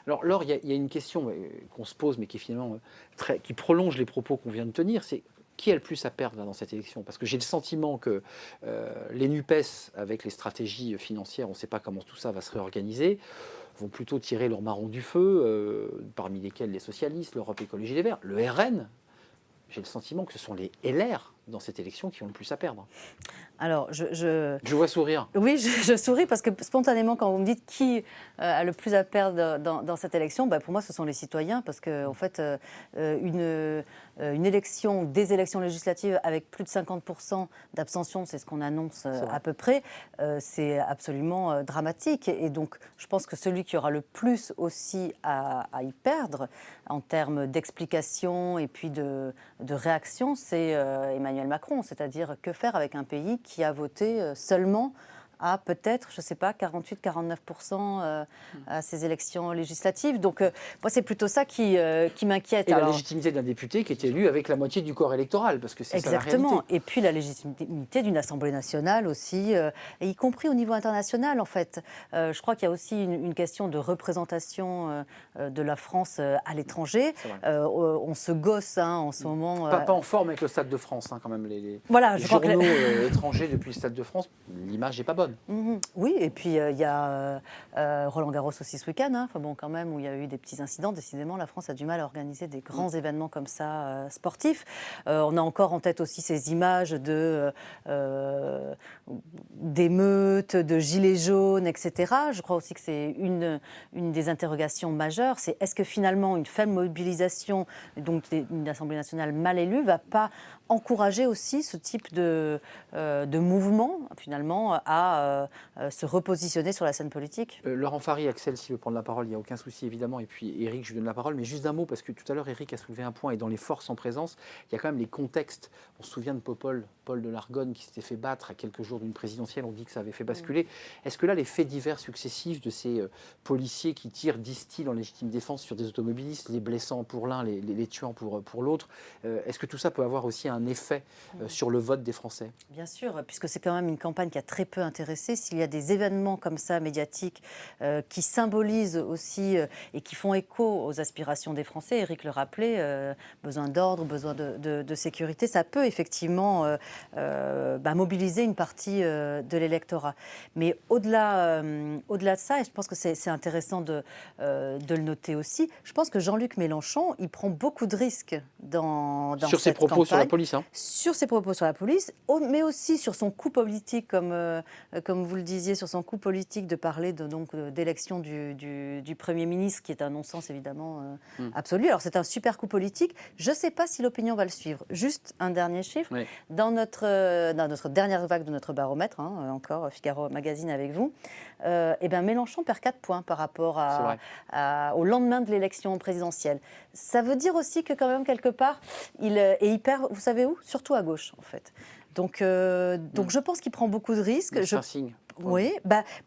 Alors, Laure, il y a une question qu'on se pose, mais qui est finalement qui prolonge les propos qu'on vient de tenir, c'est qui a le plus à perdre là, dans cette élection ? Parce que j'ai le sentiment que les NUPES, avec les stratégies financières, on ne sait pas comment tout ça va se réorganiser, vont plutôt tirer leur marron du feu, parmi lesquels les socialistes, l'Europe Écologie Les Verts, le RN, j'ai le sentiment que ce sont les LR dans cette élection qui ont le plus à perdre. Alors, je vois sourire. Oui, je souris parce que spontanément, quand vous me dites qui a le plus à perdre dans cette élection, pour moi, ce sont les citoyens parce qu'en fait, une élection, des élections législatives avec plus de 50% d'abstention, c'est ce qu'on annonce à peu près, c'est absolument dramatique. Et donc, je pense que celui qui aura le plus aussi à y perdre en termes d'explication et puis de réaction, c'est Emmanuel Macron. C'est-à-dire, que faire avec un pays qui a voté seulement à peut-être, je ne sais pas, 48-49% à ces élections législatives. Donc, moi, c'est plutôt ça qui m'inquiète. Et la légitimité d'un député qui est élu avec la moitié du corps électoral, parce que c'est ça la réalité. Exactement. Et puis la légitimité d'une Assemblée nationale aussi, et y compris au niveau international, en fait. Je crois qu'il y a aussi une question de représentation de la France à l'étranger. On se gosse en ce moment. Pas en forme avec le Stade de France, quand même. Les journaux étrangers depuis le Stade de France, l'image n'est pas bonne. Oui, et puis il y a Roland Garros aussi ce week-end, enfin bon, quand même, où il y a eu des petits incidents. Décidément, la France a du mal à organiser des grands événements comme ça, sportifs. On a encore en tête aussi ces images d'émeutes, de gilets jaunes, etc. Je crois aussi que c'est une des interrogations majeures. C'est est-ce que finalement une faible mobilisation, donc d'une Assemblée nationale mal élue, ne va pas encourager aussi ce type de mouvement, finalement, à se repositionner sur la scène politique. Laurent Fary, Axel, s'il veut prendre la parole, il n'y a aucun souci, évidemment. Et puis, Éric, je lui donne la parole. Mais juste d'un mot, parce que tout à l'heure, Éric a soulevé un point, et dans les forces en présence, il y a quand même les contextes. On se souvient de Paul de Largonne, qui s'était fait battre à quelques jours d'une présidentielle. On dit que ça avait fait basculer. Est-ce que là, les faits divers successifs de ces policiers qui tirent, disent-ils, en légitime défense sur des automobilistes, les blessant pour l'un, les tuant pour l'autre, est-ce que tout ça peut avoir aussi un effet sur le vote des Français? Bien sûr, puisque c'est quand même une campagne qui a très peu intéressé. S'il y a des événements comme ça, médiatiques, qui symbolisent aussi et qui font écho aux aspirations des Français, Éric le rappelait, besoin d'ordre, besoin de sécurité, ça peut effectivement mobiliser une partie de l'électorat. Mais au-delà de ça, et je pense que c'est intéressant de le noter aussi, je pense que Jean-Luc Mélenchon, il prend beaucoup de risques dans sur ses propos campagne, sur la police. Sur ses propos sur la police, mais aussi sur son coup politique, comme vous le disiez, sur son coup politique de parler d'élection du Premier ministre, qui est un non-sens évidemment absolu. Alors c'est un super coup politique. Je ne sais pas si l'opinion va le suivre. Juste un dernier chiffre. Oui. Dans notre dernière vague de notre baromètre, encore Figaro Magazine avec vous, Mélenchon perd 4 points par rapport au lendemain de l'élection présidentielle. Ça veut dire aussi que quand même, quelque part, il perd, vous savez où? Surtout à gauche, en fait. Donc je pense qu'il prend beaucoup de risques. C'est un signe. Oui,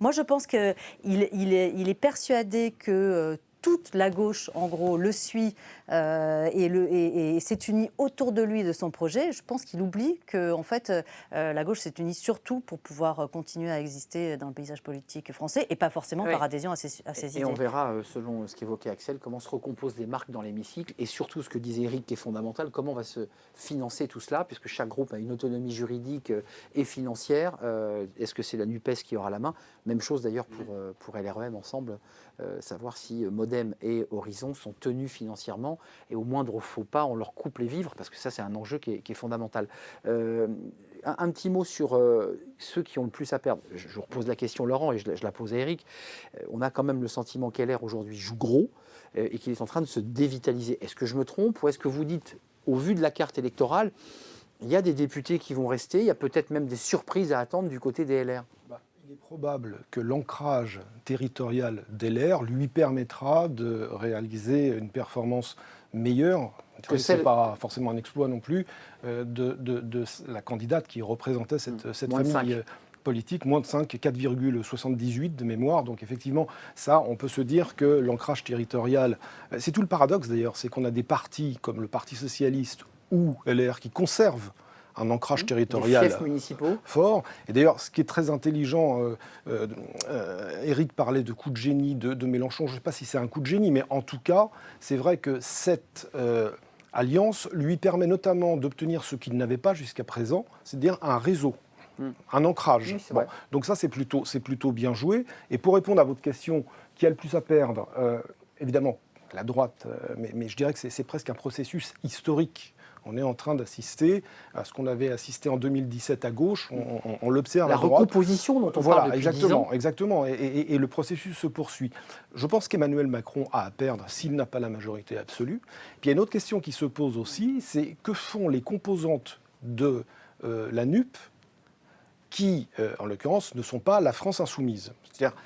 moi je pense qu'il est persuadé que toute la gauche, en gros, le suit et s'est unie autour de lui, de son projet. Je pense qu'il oublie que, en fait, la gauche s'est unie surtout pour pouvoir continuer à exister dans le paysage politique français et pas forcément par adhésion à ses idées. Et on verra, selon ce qu'évoquait Axel, comment se recomposent les marques dans l'hémicycle et surtout ce que disait Éric qui est fondamental, comment va se financer tout cela, puisque chaque groupe a une autonomie juridique et financière. Est-ce que c'est la NUPES qui aura la main? Même chose d'ailleurs pour LREM ensemble, savoir si Modem et Horizon sont tenus financièrement et au moindre faux pas, on leur coupe les vivres, parce que ça, c'est un enjeu qui est fondamental. Un petit mot sur ceux qui ont le plus à perdre. Je vous repose la question, Laurent, et je la pose à Éric. On a quand même le sentiment qu'LR aujourd'hui joue gros et qu'il est en train de se dévitaliser. Est-ce que je me trompe ou est-ce que vous dites, au vu de la carte électorale, il y a des députés qui vont rester, il y a peut-être même des surprises à attendre du côté des LR? Il est probable que l'ancrage territorial d'LR lui permettra de réaliser une performance meilleure, ce n'est pas forcément un exploit non plus, de la candidate qui représentait cette famille politique, moins de 5, 4,78 de mémoire. Donc effectivement, ça, on peut se dire que l'ancrage territorial, c'est tout le paradoxe d'ailleurs, c'est qu'on a des partis comme le Parti socialiste ou LR qui conservent un ancrage territorial fort. Et d'ailleurs, ce qui est très intelligent, Éric parlait de coup de génie de Mélenchon. Je ne sais pas si c'est un coup de génie, mais en tout cas, c'est vrai que cette alliance lui permet notamment d'obtenir ce qu'il n'avait pas jusqu'à présent, c'est-à-dire un réseau, un ancrage. Oui, bon. Donc ça, c'est plutôt bien joué. Et pour répondre à votre question, qui a le plus à perdre, évidemment, la droite, mais je dirais que c'est presque un processus historique On est en train d'assister à ce qu'on avait assisté en 2017 à gauche, on l'observe à La droite. recomposition dont on Voilà, parle depuis 10 exactement, ans. exactement. Et le processus se poursuit. Je pense qu'Emmanuel Macron a à perdre s'il n'a pas la majorité absolue. Puis il y a une autre question qui se pose aussi, c'est que font les composantes de la NUP qui, en l'occurrence, ne sont pas la France insoumise. C'est-à-dire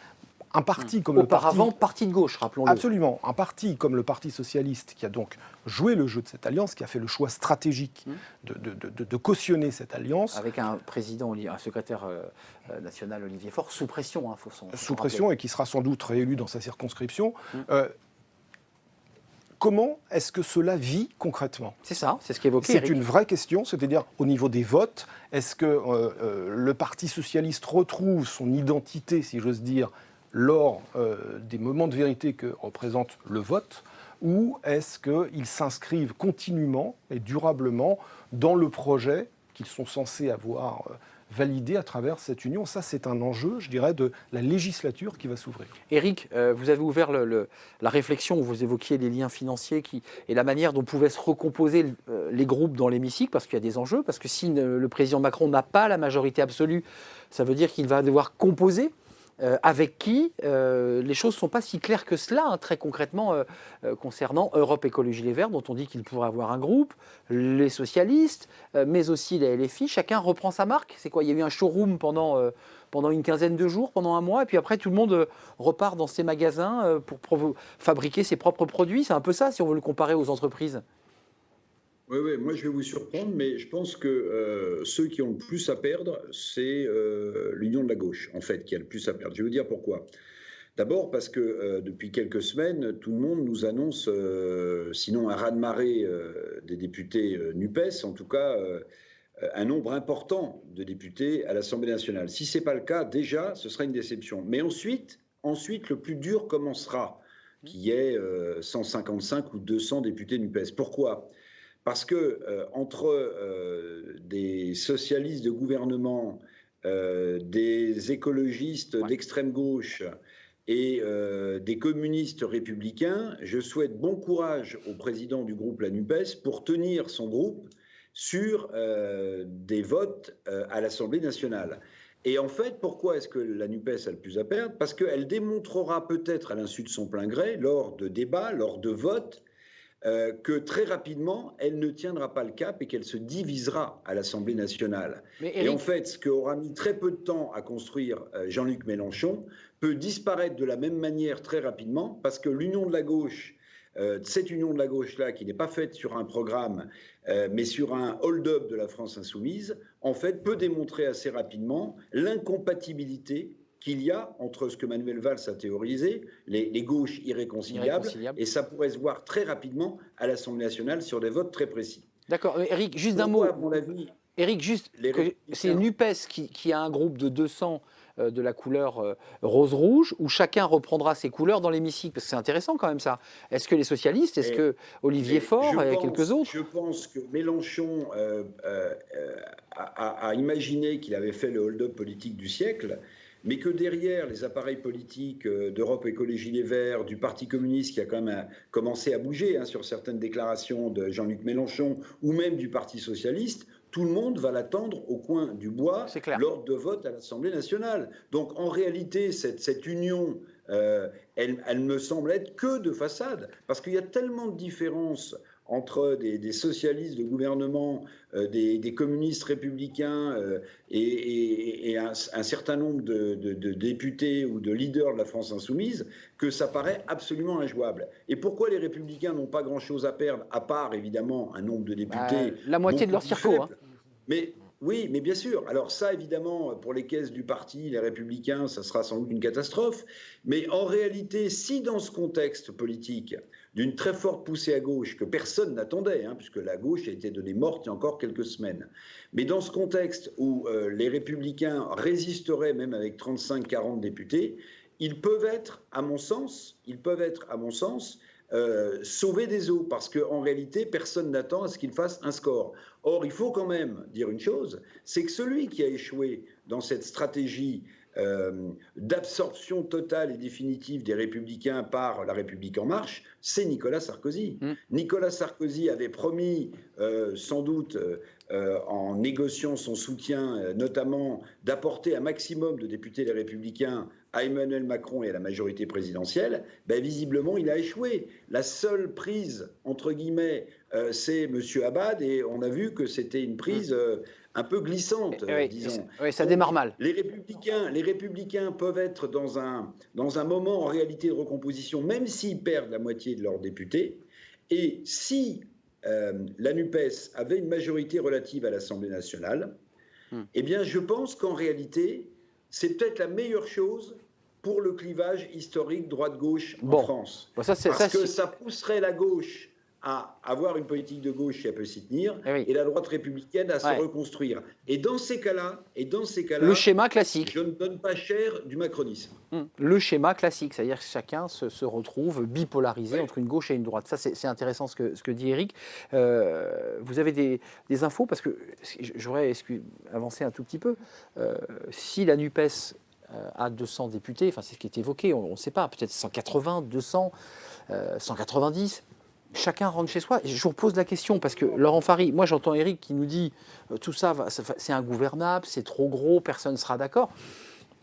un parti comme Auparavant, parti de gauche, rappelons-le. Absolument. Un parti comme le Parti socialiste qui a donc joué le jeu de cette alliance, qui a fait le choix stratégique de cautionner cette alliance. Avec un président, un secrétaire national, Olivier Faure, sous pression. Sous pression et qui sera sans doute réélu dans sa circonscription. Comment est-ce que cela vit concrètement ? C'est ça, c'est ce qu'évoquait C'est Eric. une vraie question, c'est-à-dire au niveau des votes, est-ce que le Parti socialiste retrouve son identité, si j'ose dire, lors des moments de vérité que représente le vote, ou est-ce qu'ils s'inscrivent continuellement et durablement dans le projet qu'ils sont censés avoir validé à travers cette union ? Ça, c'est un enjeu, je dirais, de la législature qui va s'ouvrir. Éric, vous avez ouvert la réflexion où vous évoquiez les liens financiers et la manière dont pouvaient se recomposer les groupes dans l'hémicycle, parce qu'il y a des enjeux, parce que si le président Macron n'a pas la majorité absolue, ça veut dire qu'il va devoir composer. Avec qui les choses ne sont pas si claires que cela, très concrètement, concernant Europe Écologie Les Verts, dont on dit qu'il pourrait avoir un groupe, les socialistes, mais aussi les LFI. Chacun reprend sa marque. C'est quoi ? Il y a eu un showroom pendant une quinzaine de jours, pendant un mois, et puis après, tout le monde repart dans ses magasins pour fabriquer ses propres produits. C'est un peu ça, si on veut le comparer aux entreprises. Oui, moi je vais vous surprendre, mais je pense que ceux qui ont le plus à perdre, c'est l'union de la gauche, en fait, qui a le plus à perdre. Je vais vous dire pourquoi. D'abord parce que depuis quelques semaines, tout le monde nous annonce, sinon un raz-de-marée des députés NUPES, en tout cas un nombre important de députés à l'Assemblée nationale. Si ce n'est pas le cas, déjà, ce sera une déception. Mais ensuite, le plus dur commencera, qui est 155 ou 200 députés NUPES. Pourquoi ? Parce que entre des socialistes de gouvernement, des écologistes d'extrême gauche et des communistes républicains, je souhaite bon courage au président du groupe la NUPES pour tenir son groupe sur des votes à l'Assemblée nationale. Et en fait, pourquoi est-ce que la NUPES a le plus à perdre ? Parce qu'elle démontrera peut-être à l'insu de son plein gré, lors de débats, lors de votes, que très rapidement, elle ne tiendra pas le cap et qu'elle se divisera à l'Assemblée nationale. Et en fait, ce qu'aura mis très peu de temps à construire Jean-Luc Mélenchon peut disparaître de la même manière très rapidement, parce que l'union de la gauche, cette union de la gauche-là, qui n'est pas faite sur un programme, mais sur un hold-up de la France insoumise, en fait, peut démontrer assez rapidement l'incompatibilité qu'il y a entre ce que Manuel Valls a théorisé, les gauches irréconciliables, et ça pourrait se voir très rapidement à l'Assemblée nationale sur des votes très précis. D'accord, Éric, juste d'un mot. À mon avis, Éric, juste, c'est NUPES qui a un groupe de 200 de la couleur rose-rouge, où chacun reprendra ses couleurs dans l'hémicycle, parce que c'est intéressant quand même ça. Est-ce que les socialistes, est-ce que Olivier Faure et quelques autres ? Je pense que Mélenchon a imaginé qu'il avait fait le hold-up politique du siècle, mais que derrière les appareils politiques d'Europe Écologie Les Verts, du Parti communiste qui a quand même commencé à bouger sur certaines déclarations de Jean-Luc Mélenchon, ou même du Parti socialiste, tout le monde va l'attendre au coin du bois lors de vote à l'Assemblée nationale. Donc en réalité, cette union, elle me semble être que de façade, parce qu'il y a tellement de différences entre des socialistes de gouvernement, des communistes républicains et un certain nombre de députés ou de leaders de la France insoumise, que ça paraît absolument injouable. Et pourquoi les républicains n'ont pas grand-chose à perdre, à part évidemment un nombre de députés... la moitié de leur circo. Mais oui, mais bien sûr. Alors ça, évidemment, pour les caisses du parti, les Républicains, ça sera sans doute une catastrophe. Mais en réalité, si dans ce contexte politique d'une très forte poussée à gauche, que personne n'attendait, puisque la gauche a été donnée morte il y a encore quelques semaines, mais dans ce contexte où les Républicains résisteraient même avec 35-40 députés, ils peuvent être, à mon sens, sauver des eaux, parce qu'en réalité, personne n'attend à ce qu'il fasse un score. Or, il faut quand même dire une chose, c'est que celui qui a échoué dans cette stratégie d'absorption totale et définitive des Républicains par La République En Marche, c'est Nicolas Sarkozy. Nicolas Sarkozy avait promis, sans doute, en négociant son soutien, notamment d'apporter un maximum de députés Les Républicains à Emmanuel Macron et à la majorité présidentielle. Visiblement, il a échoué. La seule prise, entre guillemets, c'est M. Abad, et on a vu que c'était une prise un peu glissante, disons. Oui, ça démarre mal. Les Républicains peuvent être dans un moment en réalité de recomposition, même s'ils perdent la moitié de leurs députés. Et si la NUPES avait une majorité relative à l'Assemblée nationale, eh bien, je pense qu'en réalité, c'est peut-être la meilleure chose pour le clivage historique droite-gauche en France. Ça pousserait la gauche à avoir une politique de gauche qui peut s'y tenir, et la droite républicaine à se reconstruire. Et dans ces cas-là, le schéma classique. Je ne donne pas cher du macronisme. Le schéma classique, c'est-à-dire que chacun se retrouve bipolarisé entre une gauche et une droite. Ça, c'est intéressant ce que dit Éric. Vous avez des infos, parce que j'aurais avancé un tout petit peu. Si la NUPES a 200 députés, enfin c'est ce qui est évoqué, on ne sait pas, peut-être 180, 200, 190. Chacun rentre chez soi. Et je vous pose la question, parce que Laurent Fary, moi j'entends Éric qui nous dit tout ça, c'est ingouvernable, c'est trop gros, personne ne sera d'accord.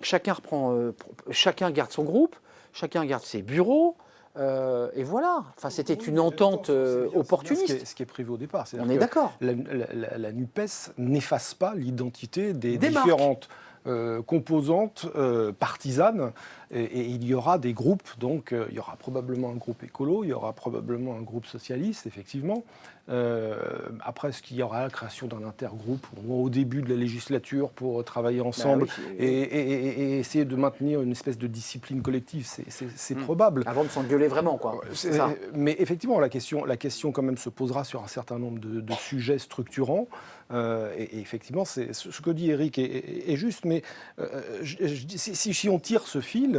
Chacun garde son groupe, chacun garde ses bureaux, et voilà. Enfin, c'était une entente opportuniste. Ce qui est prévu au départ. On est d'accord. La NUPES n'efface pas l'identité des différentes composantes partisanes, et il y aura des groupes, donc il y aura probablement un groupe écolo, il y aura probablement un groupe socialiste, effectivement. Après, est-ce qu'il y aura la création d'un intergroupe au début de la législature pour travailler ensemble et essayer de maintenir une espèce de discipline collective, c'est probable. Avant de s'engueuler vraiment, quoi. Mais effectivement, la question quand même se posera sur un certain nombre de sujets structurants. Et effectivement, ce que dit Éric est juste, mais si on tire ce fil,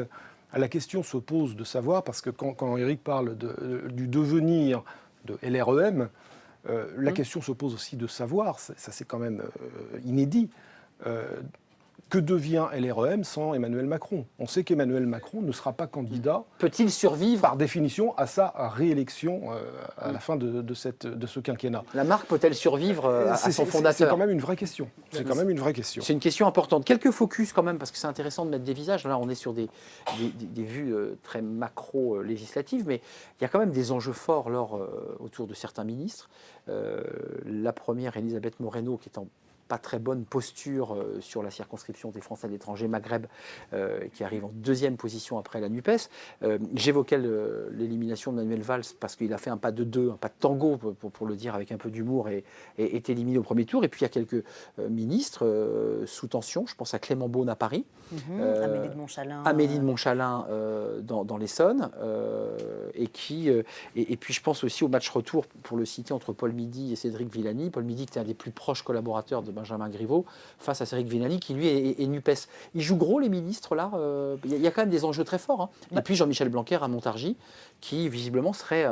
la question se pose de savoir, parce que quand Éric parle du devenir de LREM, la question se pose aussi de savoir, ça c'est quand même inédit, que devient LREM sans Emmanuel Macron? On sait qu'Emmanuel Macron ne sera pas candidat. Peut-il survivre par définition à sa réélection à la fin de ce quinquennat? La marque peut-elle survivre à son fondateur? C'est quand même une vraie question. C'est quand même une vraie question. C'est une question importante. Quelques focus quand même, parce que c'est intéressant de mettre des visages. Là, on est sur des vues très macro-législatives, mais il y a quand même des enjeux forts autour de certains ministres. La première, Elisabeth Moreno, qui est en pas très bonne posture sur la circonscription des Français à l'étranger, Maghreb, qui arrive en deuxième position après la NUPES. J'évoquais l'élimination de Manuel Valls parce qu'il a fait un pas de deux, un pas de tango, pour le dire avec un peu d'humour, et est éliminé au premier tour. Et puis il y a quelques ministres sous tension. Je pense à Clément Beaune à Paris. Amélie de Montchalin. Amélie de Montchalin dans l'Essonne. Et puis je pense aussi au match retour, pour le citer, entre Paul Midi et Cédric Villani. Paul Midi, qui est un des plus proches collaborateurs de Benjamin Griveaux, face à Cédric Villani, qui lui est NUPES. Ils jouent gros, les ministres, là. Il y a quand même des enjeux très forts. Et puis Jean-Michel Blanquer à Montargis, qui visiblement serait,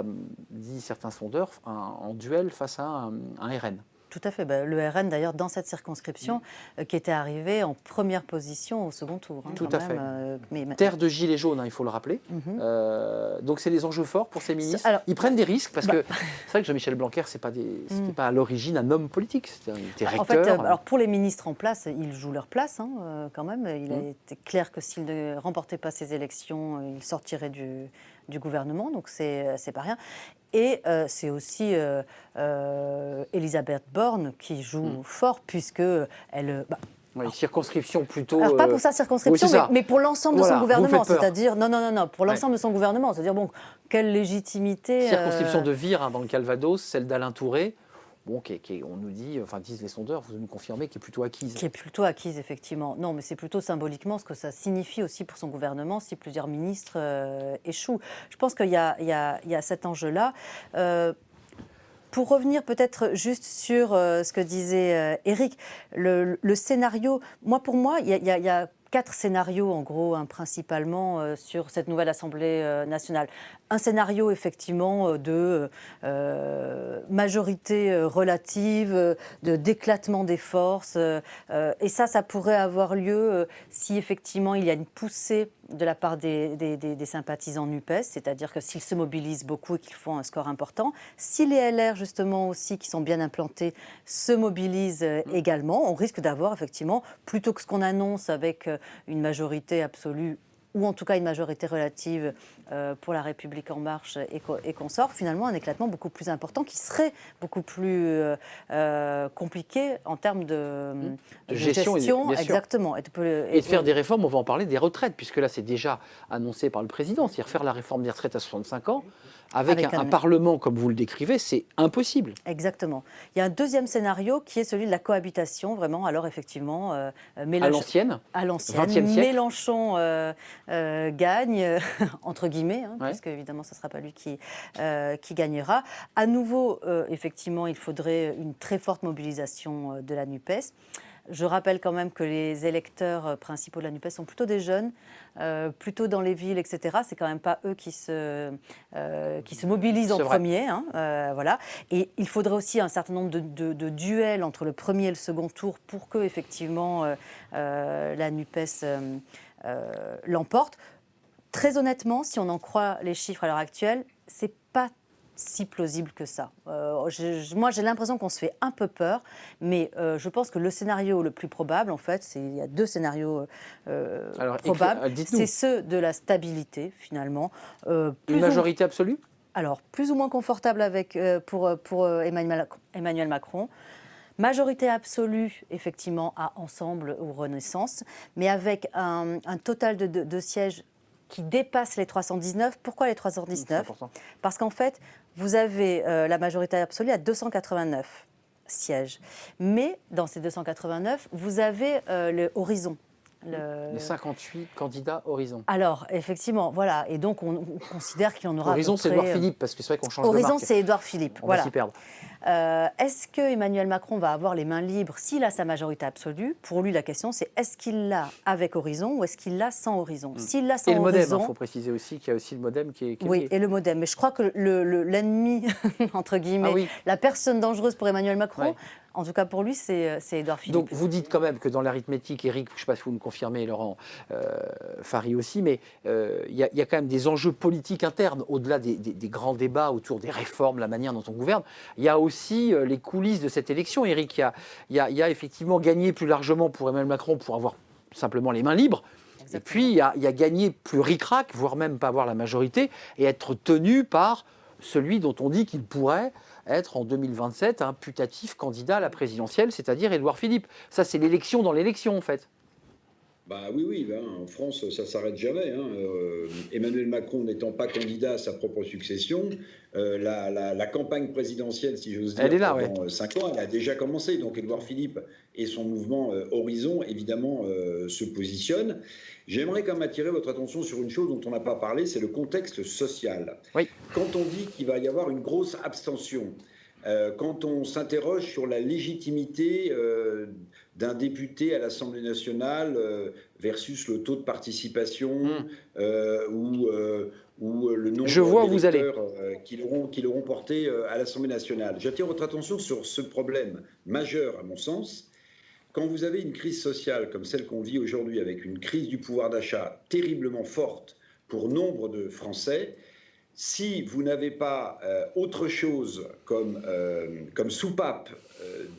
disent certains sondeurs, en duel face à un RN. Tout à fait. Le RN, d'ailleurs, dans cette circonscription, qui était arrivé en première position au second tour. Tout à fait. Terre de gilets jaunes, il faut le rappeler. Donc, c'est des enjeux forts pour ces ministres. Alors, ils prennent des risques, parce que c'est vrai que Jean-Michel Blanquer, c'était pas à l'origine un homme politique. Il était recteur. En fait, alors, pour les ministres en place, ils jouent leur place, quand même. Il a été clair que s'ils ne remportaient pas ces élections, ils sortiraient du gouvernement, donc c'est pas rien. Et c'est aussi Elisabeth Borne qui joue fort, puisque elle... circonscription plutôt... Alors, pas pour sa circonscription, mais pour l'ensemble de son gouvernement. C'est-à-dire, non, pour l'ensemble de son gouvernement. C'est-à-dire, quelle légitimité... Circonscription de Vire, dans le Calvados, celle d'Alain Touré, on nous dit, disent les sondeurs, vous nous confirmez, qui est plutôt acquise. Qui est plutôt acquise, effectivement. Non, mais c'est plutôt symboliquement ce que ça signifie aussi pour son gouvernement si plusieurs ministres échouent. Je pense qu'il y a cet enjeu-là. Pour revenir peut-être juste sur ce que disait Éric, le scénario, pour moi, il y a 4 scénarios, en gros, principalement, sur cette nouvelle Assemblée nationale. Un scénario, effectivement, de majorité relative, d'éclatement des forces. Et ça pourrait avoir lieu si, effectivement, il y a une poussée de la part des sympathisants NUPES, c'est-à-dire que s'ils se mobilisent beaucoup et qu'ils font un score important. Si les LR, justement, aussi, qui sont bien implantés, se mobilisent également, on risque d'avoir, effectivement, plutôt que ce qu'on annonce avec une majorité absolue, ou en tout cas une majorité relative pour La République En Marche et consorts, finalement un éclatement beaucoup plus important qui serait beaucoup plus compliqué en termes de gestion exactement. Et de faire des réformes, on va en parler, des retraites, puisque là c'est déjà annoncé par le président, c'est-à-dire faire la réforme des retraites à 65 ans. Avec un Parlement, comme vous le décrivez, c'est impossible. Exactement. Il y a un deuxième scénario qui est celui de la cohabitation, vraiment. Alors, effectivement, à l'ancienne, 20e siècle. Mélenchon gagne, entre guillemets, puisque évidemment, ce ne sera pas lui qui gagnera. À nouveau, effectivement, il faudrait une très forte mobilisation de la NUPES. Je rappelle quand même que les électeurs principaux de la NUPES sont plutôt des jeunes, plutôt dans les villes, etc. C'est quand même pas eux qui se mobilisent en premier. Voilà. Et il faudrait aussi un certain nombre de duels entre le premier et le second tour pour que, effectivement, la NUPES l'emporte. Très honnêtement, si on en croit les chiffres à l'heure actuelle, c'est pas si plausible que ça. Moi, j'ai l'impression qu'on se fait un peu peur, mais je pense que le scénario le plus probable, en fait, il y a 2 scénarios probables. C'est ceux de la stabilité, finalement. Une majorité absolue ? Alors, plus ou moins confortable pour Emmanuel Macron. Majorité absolue, effectivement, à Ensemble ou Renaissance, mais avec un total de sièges qui dépasse les 319. Pourquoi les 319 ? Parce qu'en fait, vous avez la majorité absolue à 289 sièges. Mais dans ces 289, vous avez le Horizon. Les 58 candidats Horizon. Alors, effectivement, voilà. Et donc, on considère qu'il y en aura Horizon, à peu près... c'est Édouard Philippe, parce que c'est vrai qu'on change de marque. Horizon, c'est Édouard Philippe. On va s'y perdre. Est-ce que Emmanuel Macron va avoir les mains libres s'il a sa majorité absolue ? Pour lui, la question, c'est est-ce qu'il l'a avec Horizon ou est-ce qu'il l'a sans Horizon ? S'il l'a sans et le Modem, Horizon, il faut préciser aussi qu'il y a aussi le Modem qui est oui, lié. et le Modem. Mais je crois que l'ennemi, entre guillemets, la personne dangereuse pour Emmanuel Macron, en tout cas pour lui, c'est Édouard Philippe. Donc vous dites quand même que dans l'arithmétique, Éric, je ne sais pas si vous me confirmez, Laurent Fary aussi, mais il y a quand même des enjeux politiques internes, au-delà des grands débats autour des réformes, la manière dont on gouverne. Il y a aussi les coulisses de cette élection, Éric. Il y a effectivement gagné plus largement pour Emmanuel Macron pour avoir simplement les mains libres. Exactement. Et puis il y a gagné plus ric-rac, voire même pas avoir la majorité, et être tenu par celui dont on dit qu'il pourrait être en 2027 un putatif candidat à la présidentielle, c'est-à-dire Édouard Philippe. Ça, c'est l'élection dans l'élection, en fait. Bah oui, en France, ça ne s'arrête jamais. Emmanuel Macron n'étant pas candidat à sa propre succession, la campagne présidentielle, si j'ose dire, pendant 5 ans, elle a déjà commencé. Donc Édouard Philippe et son mouvement Horizon, évidemment, se positionnent. J'aimerais quand même attirer votre attention sur une chose dont on n'a pas parlé, c'est le contexte social. Oui. Quand on dit qu'il va y avoir une grosse abstention, quand on s'interroge sur la légitimité d'un député à l'Assemblée nationale versus le taux de participation ou le nombre d'électeurs qui l'auront porté à l'Assemblée nationale. J'attire votre attention sur ce problème majeur, à mon sens. Quand vous avez une crise sociale comme celle qu'on vit aujourd'hui, avec une crise du pouvoir d'achat terriblement forte pour nombre de Français, si vous n'avez pas autre chose comme soupape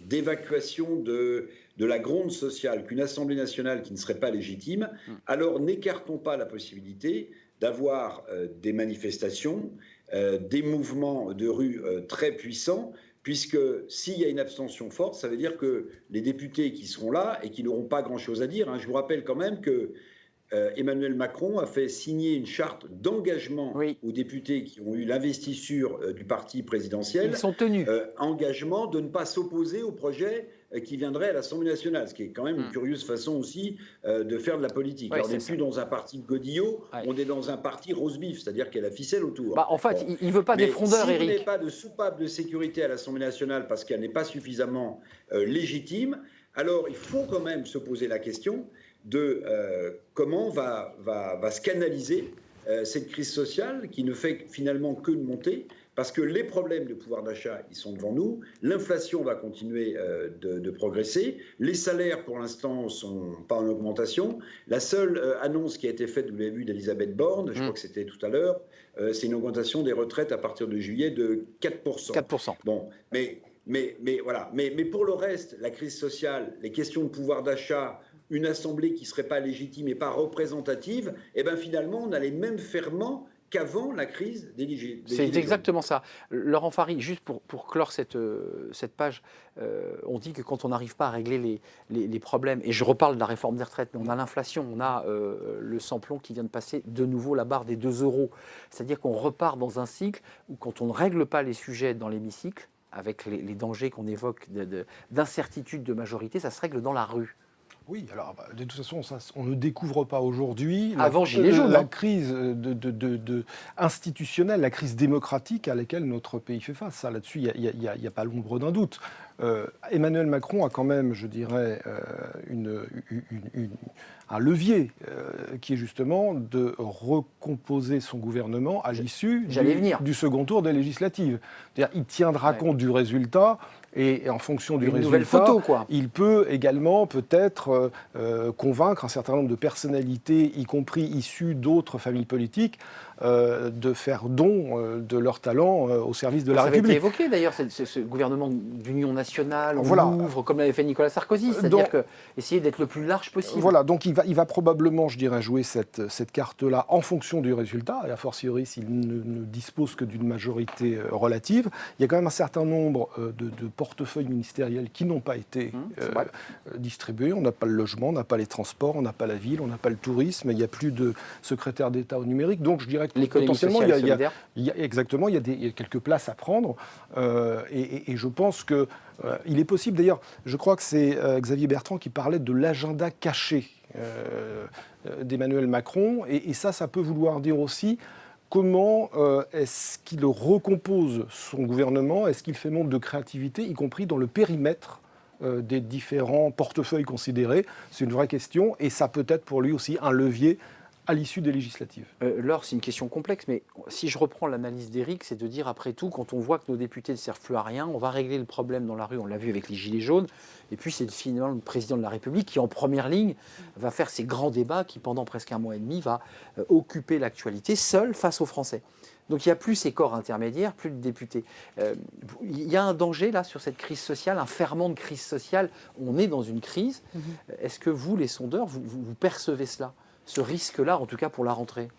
d'évacuation de la gronde sociale qu'une Assemblée nationale qui ne serait pas légitime, alors n'écartons pas la possibilité d'avoir des manifestations, des mouvements de rue très puissants, puisque s'il y a une abstention forte, ça veut dire que les députés qui seront là et qui n'auront pas grand-chose à dire, je vous rappelle quand même que Emmanuel Macron a fait signer une charte d'engagement aux députés qui ont eu l'investiture du parti présidentiel. Ils sont tenus. Engagement de ne pas s'opposer au projet qui viendrait à l'Assemblée nationale, ce qui est quand même une curieuse façon aussi de faire de la politique. Alors, on n'est plus dans un parti Godillot, on est dans un parti rose-bif, c'est-à-dire qu'il y a la ficelle autour. En fait, il ne veut pas des frondeurs, Éric. Si vous Éric. n'avez pas de soupape de sécurité à l'Assemblée nationale parce qu'elle n'est pas suffisamment légitime, alors il faut quand même se poser la question de comment va se canaliser cette crise sociale qui ne fait finalement que de monter, parce que les problèmes de pouvoir d'achat, ils sont devant nous, l'inflation va continuer de progresser, les salaires pour l'instant ne sont pas en augmentation, la seule annonce qui a été faite, vous l'avez vu, d'Elisabeth Borne, je crois que c'était tout à l'heure, c'est une augmentation des retraites à partir de juillet de 4%. 4%. Bon, mais voilà. Mais pour le reste, la crise sociale, les questions de pouvoir d'achat, une assemblée qui ne serait pas légitime et pas représentative, eh bien finalement, on a les mêmes ferments qu'avant la crise des Gilets jaunes. C'est exactement ça. Laurent Fary, juste pour clore cette page, on dit que quand on n'arrive pas à régler les problèmes, et je reparle de la réforme des retraites, mais on a l'inflation, on a le samplon qui vient de passer de nouveau la barre des 2 euros. C'est-à-dire qu'on repart dans un cycle où quand on ne règle pas les sujets dans l'hémicycle, avec les dangers qu'on évoque d'incertitude de majorité, ça se règle dans la rue. Oui, alors de toute façon, ça, on ne découvre pas aujourd'hui avant Gilets jaunes, la crise institutionnelle, la crise démocratique à laquelle notre pays fait face. Ça, là-dessus, il n'y a pas l'ombre d'un doute. Emmanuel Macron a quand même, je dirais, un levier qui est justement de recomposer son gouvernement à l'issue du second tour des législatives. C'est-à-dire, il tiendra compte du résultat. Et en fonction du résultat, il peut également peut-être convaincre un certain nombre de personnalités, y compris issues d'autres familles politiques, de faire don de leur talent au service de la République. Ça avait été évoqué d'ailleurs, ce gouvernement d'union nationale, on l'ouvre comme l'avait fait Nicolas Sarkozy, c'est-à-dire essayer d'être le plus large possible. Voilà, donc il va probablement, je dirais, jouer cette carte-là en fonction du résultat, et a fortiori s'il ne dispose que d'une majorité relative. Il y a quand même un certain nombre de portefeuilles ministériels qui n'ont pas été distribués. On n'a pas le logement, on n'a pas les transports, on n'a pas la ville, on n'a pas le tourisme, il n'y a plus de secrétaire d'État au numérique. Donc je dirais que potentiellement, il y a quelques places à prendre. Et je pense qu'il est possible, d'ailleurs, je crois que c'est Xavier Bertrand qui parlait de l'agenda caché d'Emmanuel Macron. Et ça peut vouloir dire aussi comment est-ce qu'il recompose son gouvernement, est-ce qu'il fait montre de créativité, y compris dans le périmètre des différents portefeuilles considérés. C'est une vraie question et ça peut être pour lui aussi un levier à l'issue des législatives. Laure, c'est une question complexe, mais si je reprends l'analyse d'Éric, c'est de dire après tout, quand on voit que nos députés ne servent plus à rien, on va régler le problème dans la rue, on l'a vu avec les Gilets jaunes, et puis c'est finalement le président de la République qui, en première ligne, va faire ces grands débats qui, pendant presque 1 mois et demi, va occuper l'actualité seul face aux Français. Donc il n'y a plus ces corps intermédiaires, plus de députés. Il y a un danger là sur cette crise sociale, un ferment de crise sociale. On est dans une crise. Est-ce que vous, les sondeurs, vous percevez cela, ce risque-là, en tout cas pour la rentrée?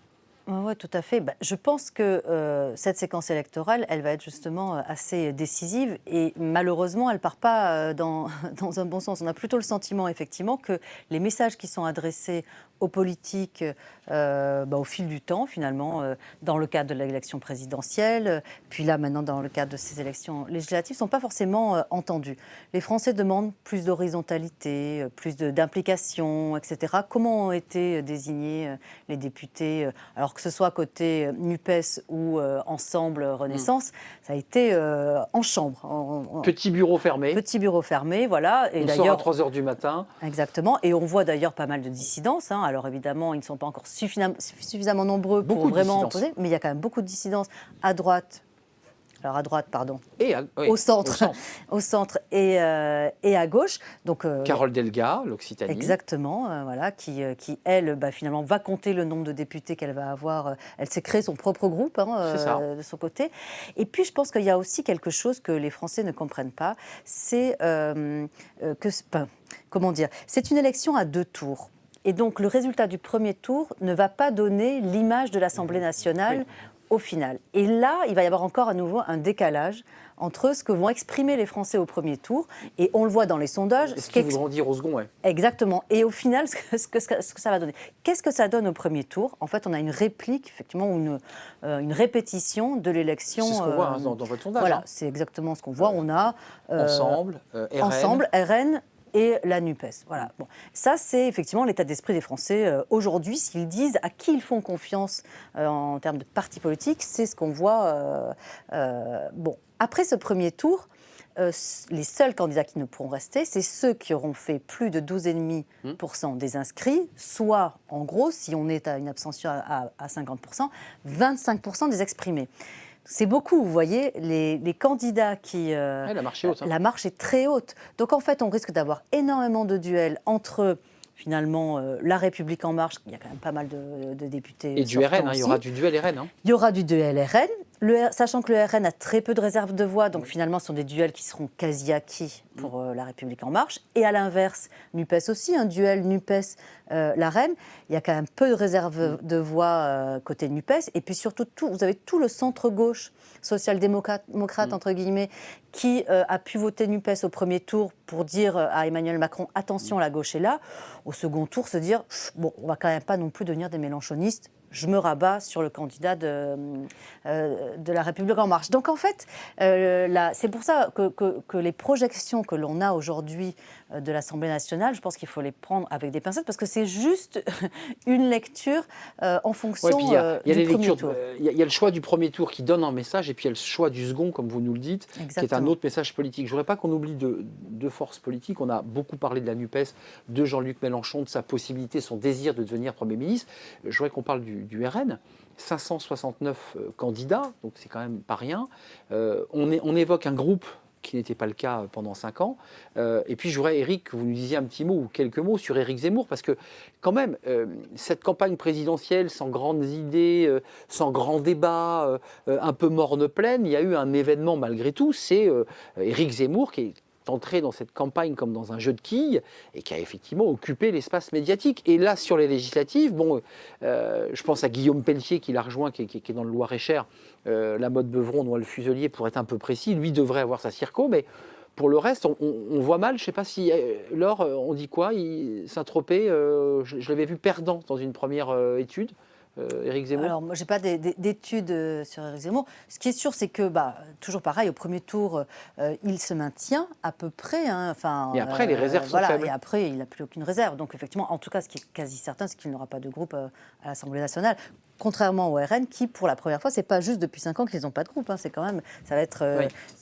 Oui, tout à fait. Je pense que cette séquence électorale, elle va être justement assez décisive et malheureusement, elle ne part pas dans un bon sens. On a plutôt le sentiment, effectivement, que les messages qui sont adressés aux politiques au fil du temps, finalement, dans le cadre de l'élection présidentielle, puis là, maintenant, dans le cadre de ces élections législatives, ne sont pas forcément entendus. Les Français demandent plus d'horizontalité, plus d'implication, etc. Comment ont été désignés les députés, alors que ce soit côté NUPES ou Ensemble Renaissance, ça a été en chambre. Petit bureau fermé. Petit bureau fermé, voilà. Et on sort à 3h du matin. Exactement. Et on voit d'ailleurs pas mal de dissidences. Alors évidemment, ils ne sont pas encore suffisamment nombreux pour vraiment opposer, mais il y a quand même beaucoup de dissidences à droite. Alors à droite, pardon. Au centre et à gauche. Donc, Carole Delga, l'Occitanie. Exactement, qui elle, finalement, va compter le nombre de députés qu'elle va avoir. Elle s'est créée son propre groupe de son côté. Et puis, je pense qu'il y a aussi quelque chose que les Français ne comprennent pas, c'est c'est une élection à 2 tours. Et donc, le résultat du premier tour ne va pas donner l'image de l'Assemblée nationale au final. Et là, il va y avoir encore à nouveau un décalage entre ce que vont exprimer les Français au premier tour, et on le voit dans les sondages. Ce qu'ils voudront dire au second, oui. Exactement. Et au final, ce que ça va donner. Qu'est-ce que ça donne au premier tour? En fait, on a une réplique, effectivement, ou une répétition de l'élection. C'est ce qu'on voit dans votre sondage. Voilà, c'est exactement ce qu'on voit. On a Ensemble, RN et la NUPES. Voilà. Bon. Ça, c'est effectivement l'état d'esprit des Français aujourd'hui. S'ils disent à qui ils font confiance en termes de partis politiques, c'est ce qu'on voit. Après ce premier tour, les seuls candidats qui ne pourront rester, c'est ceux qui auront fait plus de 12,5% des inscrits, soit, en gros, si on est à une abstention à 50%, 25% des exprimés. C'est beaucoup, vous voyez, les candidats qui... la marche est haute. La marche est très haute. Donc en fait, on risque d'avoir énormément de duels entre... Finalement, La République En Marche, il y a quand même pas mal de députés. Et du RN, il y aura du duel RN. Il y aura du duel RN, sachant que le RN a très peu de réserves de voix, donc finalement, ce sont des duels qui seront quasi acquis pour La République En Marche. Et à l'inverse, NUPES aussi, un duel NUPES-LaREM. Il y a quand même peu de réserves de voix côté NUPES. Et puis surtout, vous avez tout le centre-gauche, social-démocrate, entre guillemets, qui a pu voter NUPES au premier tour pour dire à Emmanuel Macron, attention, la gauche est là. Au second tour, se dire, bon, on va quand même pas non plus devenir des mélenchonistes. Je me rabats sur le candidat de La République En Marche. Donc en fait, c'est pour ça que les projections que l'on a aujourd'hui de l'Assemblée nationale, je pense qu'il faut les prendre avec des pincettes, parce que c'est juste une lecture en fonction du premier tour. Il y a le choix du premier tour qui donne un message, et puis il y a le choix du second, comme vous nous le dites, qui est un autre message politique. Je ne voudrais pas qu'on oublie deux forces politiques. On a beaucoup parlé de la NUPES, de Jean-Luc Mélenchon, de sa possibilité, son désir de devenir Premier ministre. Je voudrais qu'on parle du RN. 569 candidats, donc c'est quand même pas rien. On évoque un groupe qui n'était pas le cas pendant 5 ans. Et puis, je voudrais, Éric, que vous nous disiez un petit mot ou quelques mots sur Éric Zemmour, parce que quand même, cette campagne présidentielle sans grandes idées, sans grand débat, un peu morne-pleine, il y a eu un événement malgré tout, c'est Éric Zemmour qui est entré dans cette campagne comme dans un jeu de quilles et qui a effectivement occupé l'espace médiatique. Et là, sur les législatives, je pense à Guillaume Pelletier qui l'a rejoint, qui est dans le Loir-et-Cher, la Motte Beuvron, Noël-Fuselier, pour être un peu précis, lui devrait avoir sa circo, mais pour le reste, on voit mal. Je ne sais pas si, Laure, on dit quoi, Saint-Tropez, je l'avais vu perdant dans une première étude. Éric Zemmour? Alors, moi, je n'ai pas d'études sur Éric Zemmour. Ce qui est sûr, c'est que, toujours pareil, au premier tour, il se maintient à peu près. Et après, les réserves sont faibles. Et après, il n'a plus aucune réserve. Donc, effectivement, en tout cas, ce qui est quasi certain, c'est qu'il n'aura pas de groupe à l'Assemblée nationale. Contrairement au RN, qui, pour la première fois, c'est pas juste depuis 5 ans qu'ils n'ont pas de groupe. C'est quand même, ça va être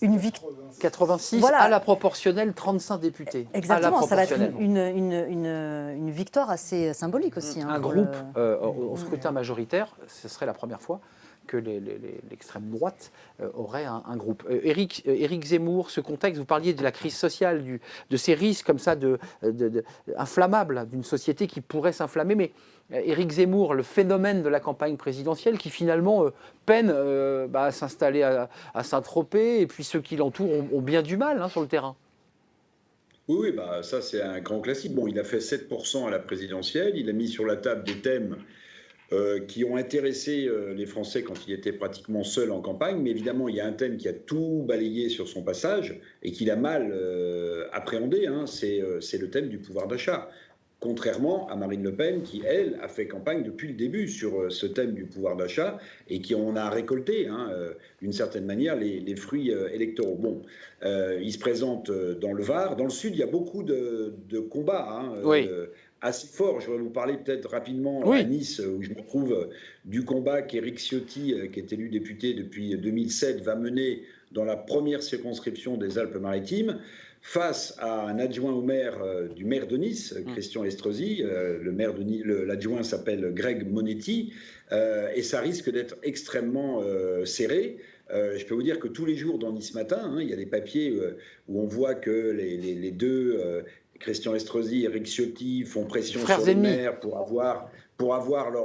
une victoire. 86 à la proportionnelle, 35 députés. Exactement, ça va être une victoire assez symbolique aussi. Un groupe au scrutin majoritaire, ce serait la première fois que l'extrême droite aurait un groupe. Éric Zemmour, ce contexte, vous parliez de la crise sociale, de ces risques comme ça inflammables d'une société qui pourrait s'inflammer, mais Éric Zemmour, le phénomène de la campagne présidentielle qui finalement peine à s'installer à Saint-Tropez, et puis ceux qui l'entourent ont bien du mal sur le terrain. Oui, ça c'est un grand classique. Bon, il a fait 7% à la présidentielle, il a mis sur la table des thèmes qui ont intéressé les Français quand il était pratiquement seul en campagne, mais évidemment il y a un thème qui a tout balayé sur son passage et qu'il a mal appréhendé, c'est le thème du pouvoir d'achat. Contrairement à Marine Le Pen, qui, elle, a fait campagne depuis le début sur ce thème du pouvoir d'achat et qui en a récolté, d'une certaine manière, les fruits électoraux. Bon, il se présente dans le Var. Dans le Sud, il y a beaucoup de combats assez forts. Je voudrais vous parler peut-être rapidement à Nice, où je me trouve du combat qu'Éric Ciotti, qui est élu député depuis 2007, va mener dans la première circonscription des Alpes-Maritimes, face à un adjoint au maire du maire de Nice, Christian Estrosi. L'adjoint s'appelle Greg Monetti, et ça risque d'être extrêmement serré. Je peux vous dire que tous les jours dans Nice Matin, il y a des papiers où on voit que les deux, Christian Estrosi et Éric Ciotti, font pression sur le maire pour avoir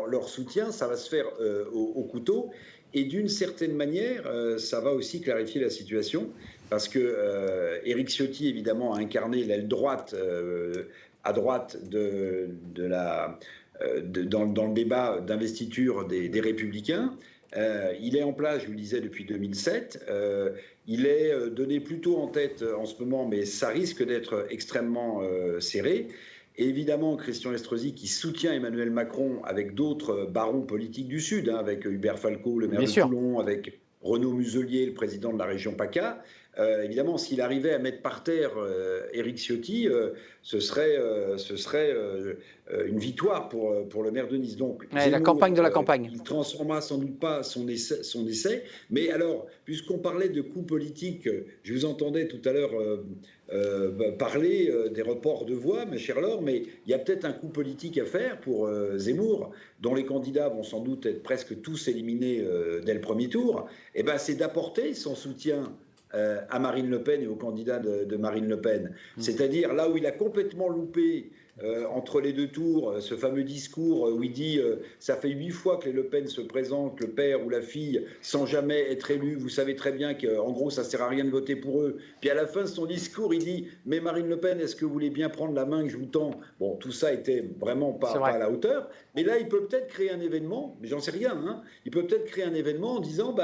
leur soutien. Ça va se faire au couteau. Et d'une certaine manière, ça va aussi clarifier la situation, parce que Éric Ciotti, évidemment, a incarné l'aile droite, à droite dans le débat d'investiture des Républicains. Il est en place, je vous le disais, depuis 2007. Il est donné plutôt en tête en ce moment, mais ça risque d'être extrêmement serré. Et évidemment, Christian Estrosi, qui soutient Emmanuel Macron avec d'autres barons politiques du Sud, avec Hubert Falco, le maire de Toulon, avec Renaud Muselier, le président de la région PACA, évidemment, s'il arrivait à mettre par terre Éric Ciotti, ce serait une victoire pour le maire de Nice. Donc, ouais, la campagne de la campagne. Il ne transformera sans doute pas son essai. Mais alors, puisqu'on parlait de coups politiques, je vous entendais tout à l'heure parler des reports de voix, ma chère Laure, mais il y a peut-être un coup politique à faire pour Zemmour, dont les candidats vont sans doute être presque tous éliminés dès le premier tour. Eh ben, c'est d'apporter son soutien à Marine Le Pen et aux candidats de Marine Le Pen. C'est-à-dire là où il a complètement loupé entre les deux tours, ce fameux discours où il dit ça fait 8 fois que les Le Pen se présentent, le père ou la fille, sans jamais être élu. Vous savez très bien qu'en gros, ça ne sert à rien de voter pour eux. Puis à la fin de son discours, il dit mais Marine Le Pen, est-ce que vous voulez bien prendre la main que je vous tends? Bon, tout ça était vraiment pas à la hauteur. Mais là, il peut peut-être créer un événement, mais j'en sais rien. Hein. Il peut peut-être créer un événement en disant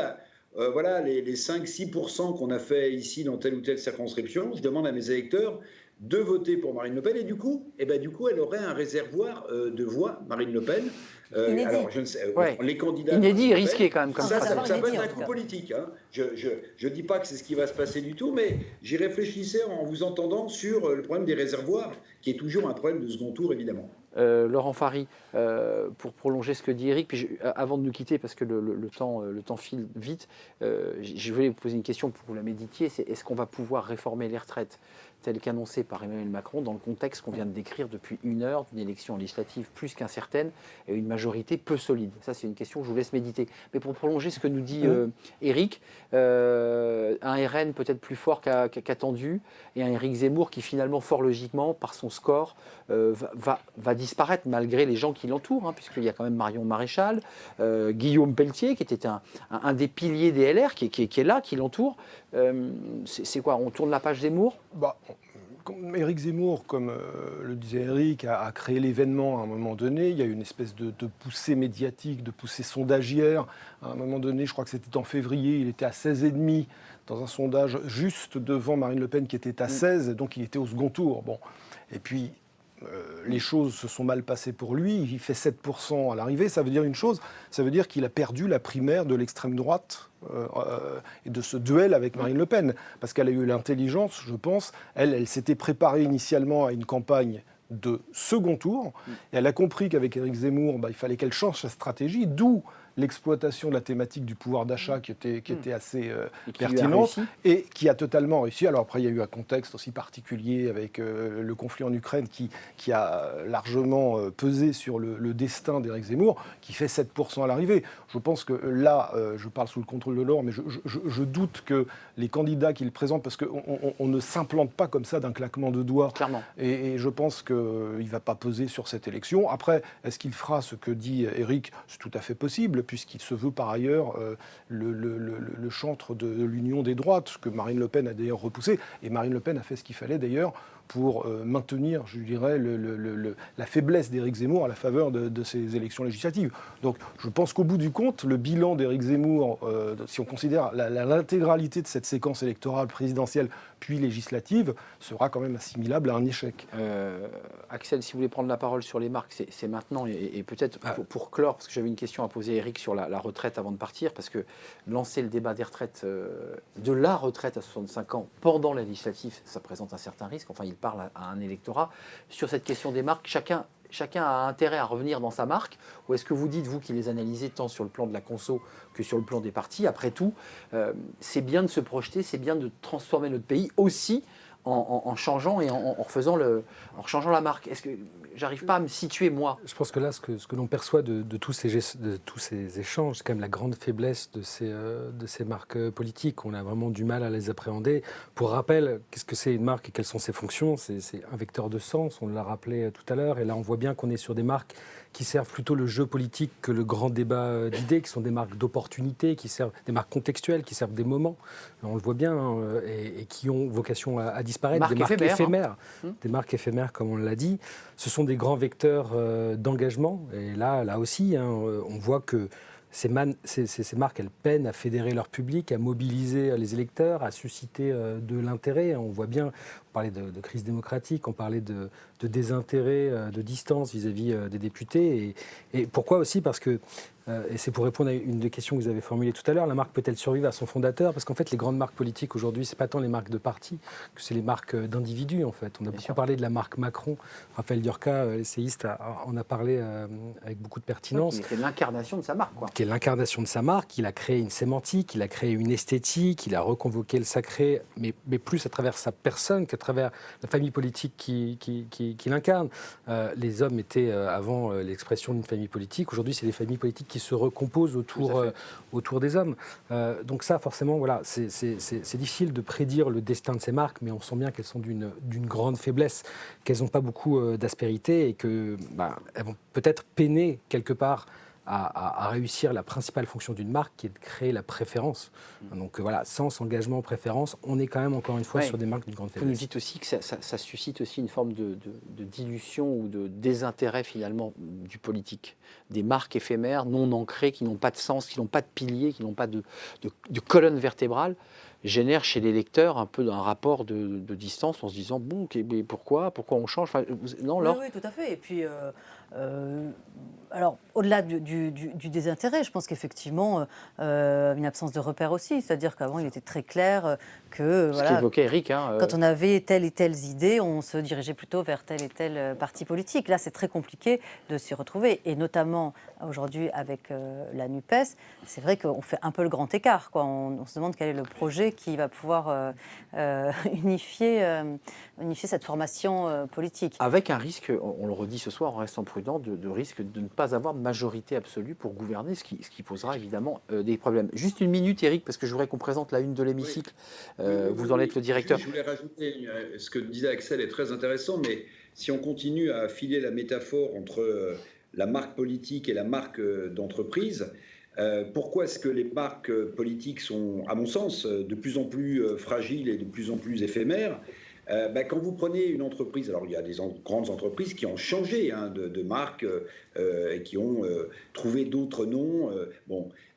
voilà, les 5-6% qu'on a fait ici dans telle ou telle circonscription, je demande à mes électeurs de voter pour Marine Le Pen. Et du coup, elle aurait un réservoir de voix, Marine Le Pen. Alors, je ne sais, les candidats... Inédit et risqué quand même. Comme ça peut être un coup politique. Hein. Je ne dis pas que c'est ce qui va se passer du tout, mais j'y réfléchissais en vous entendant sur le problème des réservoirs, qui est toujours un problème de second tour, évidemment. Laurent Fary, pour prolonger ce que dit Éric, puis avant de nous quitter, parce que le temps file vite, je voulais vous poser une question pour que vous la méditiez, c'est est-ce qu'on va pouvoir réformer les retraites telles qu'annoncées par Emmanuel Macron dans le contexte qu'on vient de décrire depuis 1 heure, d'une élection législative plus qu'incertaine et une majorité peu solide? Ça, c'est une question que je vous laisse méditer. Mais pour prolonger ce que nous dit Éric, un RN peut-être plus fort qu'attendu et un Éric Zemmour qui finalement, fort logiquement, par son score, va disparaître malgré les gens qui l'entourent, hein, puisqu'il y a quand même Marion Maréchal, Guillaume Pelletier, qui était un des piliers des LR, qui est là, qui l'entoure. C'est quoi? On tourne la page Zemmour? Éric Zemmour, comme le disait Éric, a créé l'événement à un moment donné. Il y a eu une espèce de poussée médiatique, de poussée sondagière. À un moment donné, je crois que c'était en février, il était à 16,5 dans un sondage juste devant Marine Le Pen qui était à 16, donc il était au second tour. Bon. Et puis, les choses se sont mal passées pour lui. Il fait 7% à l'arrivée. Ça veut dire une chose, ça veut dire qu'il a perdu la primaire de l'extrême droite et de ce duel avec Marine Le Pen. Parce qu'elle a eu l'intelligence, je pense, elle s'était préparée initialement à une campagne de second tour. Et elle a compris qu'avec Éric Zemmour, il fallait qu'elle change sa stratégie, d'où l'exploitation de la thématique du pouvoir d'achat qui était assez pertinente et qui a totalement réussi. Alors après, il y a eu un contexte aussi particulier avec le conflit en Ukraine qui a largement pesé sur le destin d'Éric Zemmour, qui fait 7% à l'arrivée. Je pense que là, je parle sous le contrôle de Laure, mais je doute que les candidats qu'il présente, parce qu'on ne s'implante pas comme ça d'un claquement de doigts. Clairement. Et je pense qu'il ne va pas peser sur cette élection. Après, est-ce qu'il fera ce que dit Éric? C'est tout à fait possible, puisqu'il se veut par ailleurs le chantre de l'union des droites, que Marine Le Pen a d'ailleurs repoussé. Et Marine Le Pen a fait ce qu'il fallait d'ailleurs pour maintenir, je dirais, la faiblesse d'Éric Zemmour à la faveur de ces élections législatives. Donc je pense qu'au bout du compte, le bilan d'Éric Zemmour, si on considère l'intégralité de cette séquence électorale présidentielle puis législative, sera quand même assimilable à un échec. Axel, si vous voulez prendre la parole sur les marques, c'est maintenant. Et peut-être pour clore, parce que j'avais une question à poser à Éric sur la retraite avant de partir, parce que lancer le débat des retraites, de la retraite à 65 ans pendant la législative, ça présente un certain risque. Enfin, il parle à un électorat. Sur cette question des marques, chacun a intérêt à revenir dans sa marque, ou est-ce que vous dites, vous qui les analysez tant sur le plan de la conso que sur le plan des partis, après tout, c'est bien de se projeter, c'est bien de transformer notre pays aussi en changeant et en changeant la marque. Est-ce que j'arrive pas à me situer, moi? Je pense que là, ce que l'on perçoit de tous ces échanges, c'est quand même la grande faiblesse de ces marques politiques. On a vraiment du mal à les appréhender. Pour rappel, qu'est-ce que c'est une marque et quelles sont ses fonctions? C'est un vecteur de sens, on l'a rappelé tout à l'heure. Et là, on voit bien qu'on est sur des marques qui servent plutôt le jeu politique que le grand débat d'idées, qui sont des marques d'opportunité, qui servent des marques contextuelles, qui servent des moments, on le voit bien, et qui ont vocation à disparaître, des marques éphémères, des marques éphémères, comme on l'a dit. Ce sont des grands vecteurs d'engagement, et là aussi, on voit que ces marques, elles peinent à fédérer leur public, à mobiliser les électeurs, à susciter de l'intérêt. On voit bien, on parlait de crise démocratique, on parlait de désintérêt, de distance vis-à-vis des députés. Et pourquoi aussi? Parce que, et c'est pour répondre à une des questions que vous avez formulées tout à l'heure, la marque peut-elle survivre à son fondateur? Parce qu'en fait, les grandes marques politiques aujourd'hui, c'est pas tant les marques de partis que c'est les marques d'individus, en fait. On a beaucoup parlé de la marque Macron. Raphaël Diorca, essayiste, en a parlé avec beaucoup de pertinence. C'est l'incarnation de sa marque, quoi. Qui est l'incarnation de sa marque. Il a créé une sémantique, il a créé une esthétique, il a reconvoqué le sacré, mais plus à travers sa personne qu'à travers la famille politique qui l'incarne. Les hommes étaient avant l'expression d'une famille politique. Aujourd'hui, c'est les familles politiques qui se recomposent autour des hommes. Donc ça, forcément, voilà, c'est difficile de prédire le destin de ces marques, mais on sent bien qu'elles sont d'une grande faiblesse, qu'elles n'ont pas beaucoup d'aspérité et qu'elles vont peut-être peiner quelque part à réussir la principale fonction d'une marque, qui est de créer la préférence. Donc voilà, sans engagement, préférence, on est quand même encore une fois sur des marques d'une grande faiblesse. Vous nous dites aussi que ça suscite aussi une forme de dilution ou de désintérêt finalement du politique. Des marques éphémères, non ancrées, qui n'ont pas de sens, qui n'ont pas de piliers, qui n'ont pas de colonne vertébrale, génère chez les lecteurs un peu un rapport de distance en se disant bon, mais pourquoi on change, enfin, non, Laure ? Oui, tout à fait. Et puis, alors, au-delà du désintérêt, je pense qu'effectivement, une absence de repères aussi. C'est-à-dire qu'avant, il était très clair que... Ce qu'évoquait Eric. Quand on avait telle et telle idée, on se dirigeait plutôt vers tel et tel parti politique. Là, c'est très compliqué de s'y retrouver. Et notamment, aujourd'hui, avec la NUPES, c'est vrai qu'on fait un peu le grand écart, quoi. On se demande quel est le projet qui va pouvoir unifier cette formation politique. Avec un risque, on le redit ce soir en restant prudent, de risque de ne pas avoir de majorité absolue pour gouverner, ce qui posera évidemment des problèmes. Juste une minute, Eric, parce que je voudrais qu'on présente la une de l'hémicycle. Vous en êtes le directeur. Je voulais rajouter, ce que disait Axel est très intéressant, mais si on continue à filer la métaphore entre la marque politique et la marque d'entreprise, pourquoi est-ce que les marques politiques sont, à mon sens, de plus en plus fragiles et de plus en plus éphémères? Quand vous prenez une entreprise, alors il y a des grandes entreprises qui ont changé de marque et qui ont trouvé d'autres noms.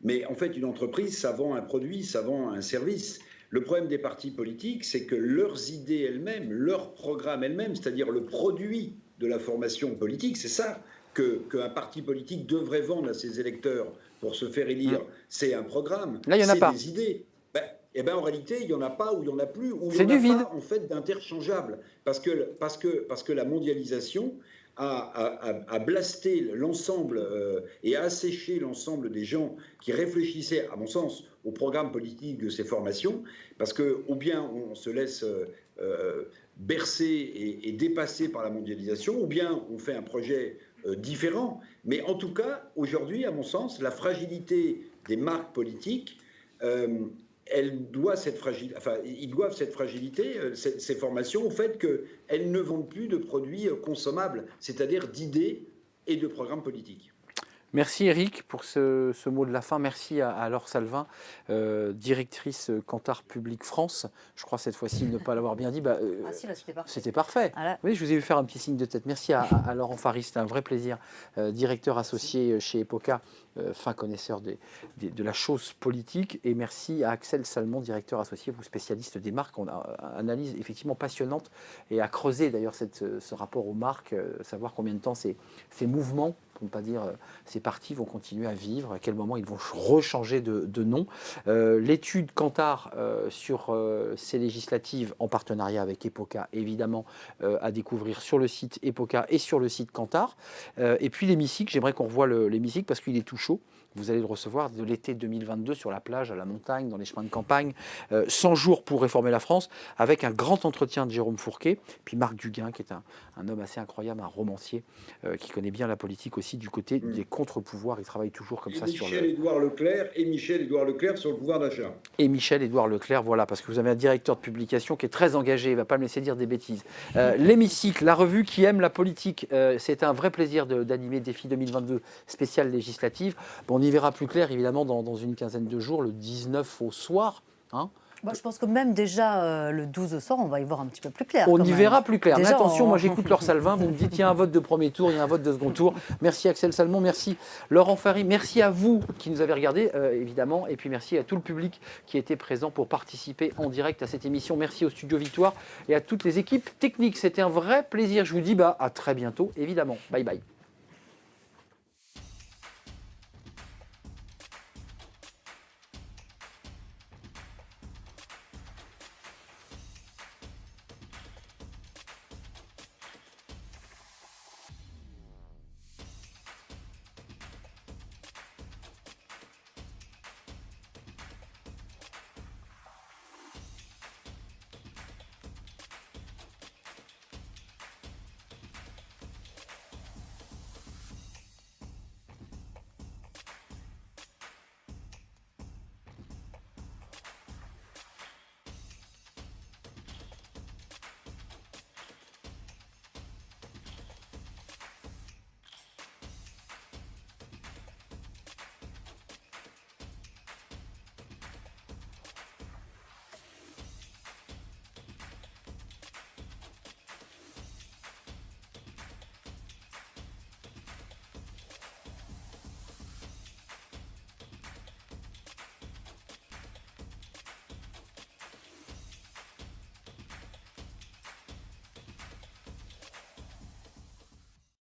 Mais en fait, une entreprise, ça vend un produit, ça vend un service. Le problème des partis politiques, c'est que leurs idées elles-mêmes, leur programme elles-mêmes, c'est-à-dire le produit de la formation politique, c'est ça qu'un parti politique devrait vendre à ses électeurs pour se faire élire. C'est un programme, c'est des idées. En réalité, il n'y en a pas, ou il n'y en a plus, ou il n'y en a pas en fait d'interchangeable. Parce que la mondialisation a blasté l'ensemble et a asséché l'ensemble des gens qui réfléchissaient, à mon sens, au programme politique de ces formations, parce que ou bien on se laisse bercer et dépasser par la mondialisation, ou bien on fait un projet différent. Mais en tout cas, aujourd'hui, à mon sens, la fragilité des marques politiques, ils doivent cette fragilité, ces formations, au fait qu'elles ne vendent plus de produits consommables, c'est-à-dire d'idées et de programmes politiques. Merci Eric pour ce mot de la fin. Merci à Laure Salvin, directrice Kantar Public France. Je crois cette fois-ci ne pas l'avoir bien dit. Si, là, c'était parfait. C'était parfait. Ah, oui, je vous ai vu faire un petit signe de tête. Merci à Laurent Faris, c'était un vrai plaisir. Directeur associé chez Epoca, fin connaisseur de la chose politique. Et merci à Axel Salmon, directeur associé, vous spécialiste des marques. On a une analyse effectivement passionnante et à creuser d'ailleurs ce rapport aux marques, savoir combien de temps ces mouvements, pour ne pas dire ces partis, vont continuer à vivre, à quel moment ils vont rechanger de nom. L'étude Kantar sur ces législatives en partenariat avec Epoca, évidemment, à découvrir sur le site Epoca et sur le site Kantar. Et puis l'hémicycle, j'aimerais qu'on revoie l'hémicycle parce qu'il est tout chaud. Vous allez le recevoir de l'été 2022 sur la plage, à la montagne, dans les chemins de campagne. 100 jours pour réformer la France, avec un grand entretien de Jérôme Fourquet, puis Marc Duguin, qui est un homme assez incroyable, un romancier, qui connaît bien la politique aussi du côté des contre-pouvoirs. Il travaille toujours comme ça sur Michel-Édouard Leclerc sur le pouvoir d'achat. Et Michel-Édouard Leclerc, voilà, parce que vous avez un directeur de publication qui est très engagé, il ne va pas me laisser dire des bêtises. L'hémicycle, la revue qui aime la politique, c'est un vrai plaisir d'animer Défi 2022 spécial législative. Bon, on y verra plus clair, évidemment, dans une quinzaine de jours, le 19 au soir. Je pense que même déjà le 12 au soir, on va y voir un petit peu plus clair. On y verra plus clair. Déjà, Mais attention, moi j'écoute Laure Salvin, vous me dites il y a un vote de premier tour, il y a un vote de second tour. Merci Axel Salmon, merci Laurent Ferry, merci à vous qui nous avez regardé évidemment, et puis merci à tout le public qui était présent pour participer en direct à cette émission. Merci au Studio Victoire et à toutes les équipes techniques. C'était un vrai plaisir. Je vous dis à très bientôt évidemment. Bye bye.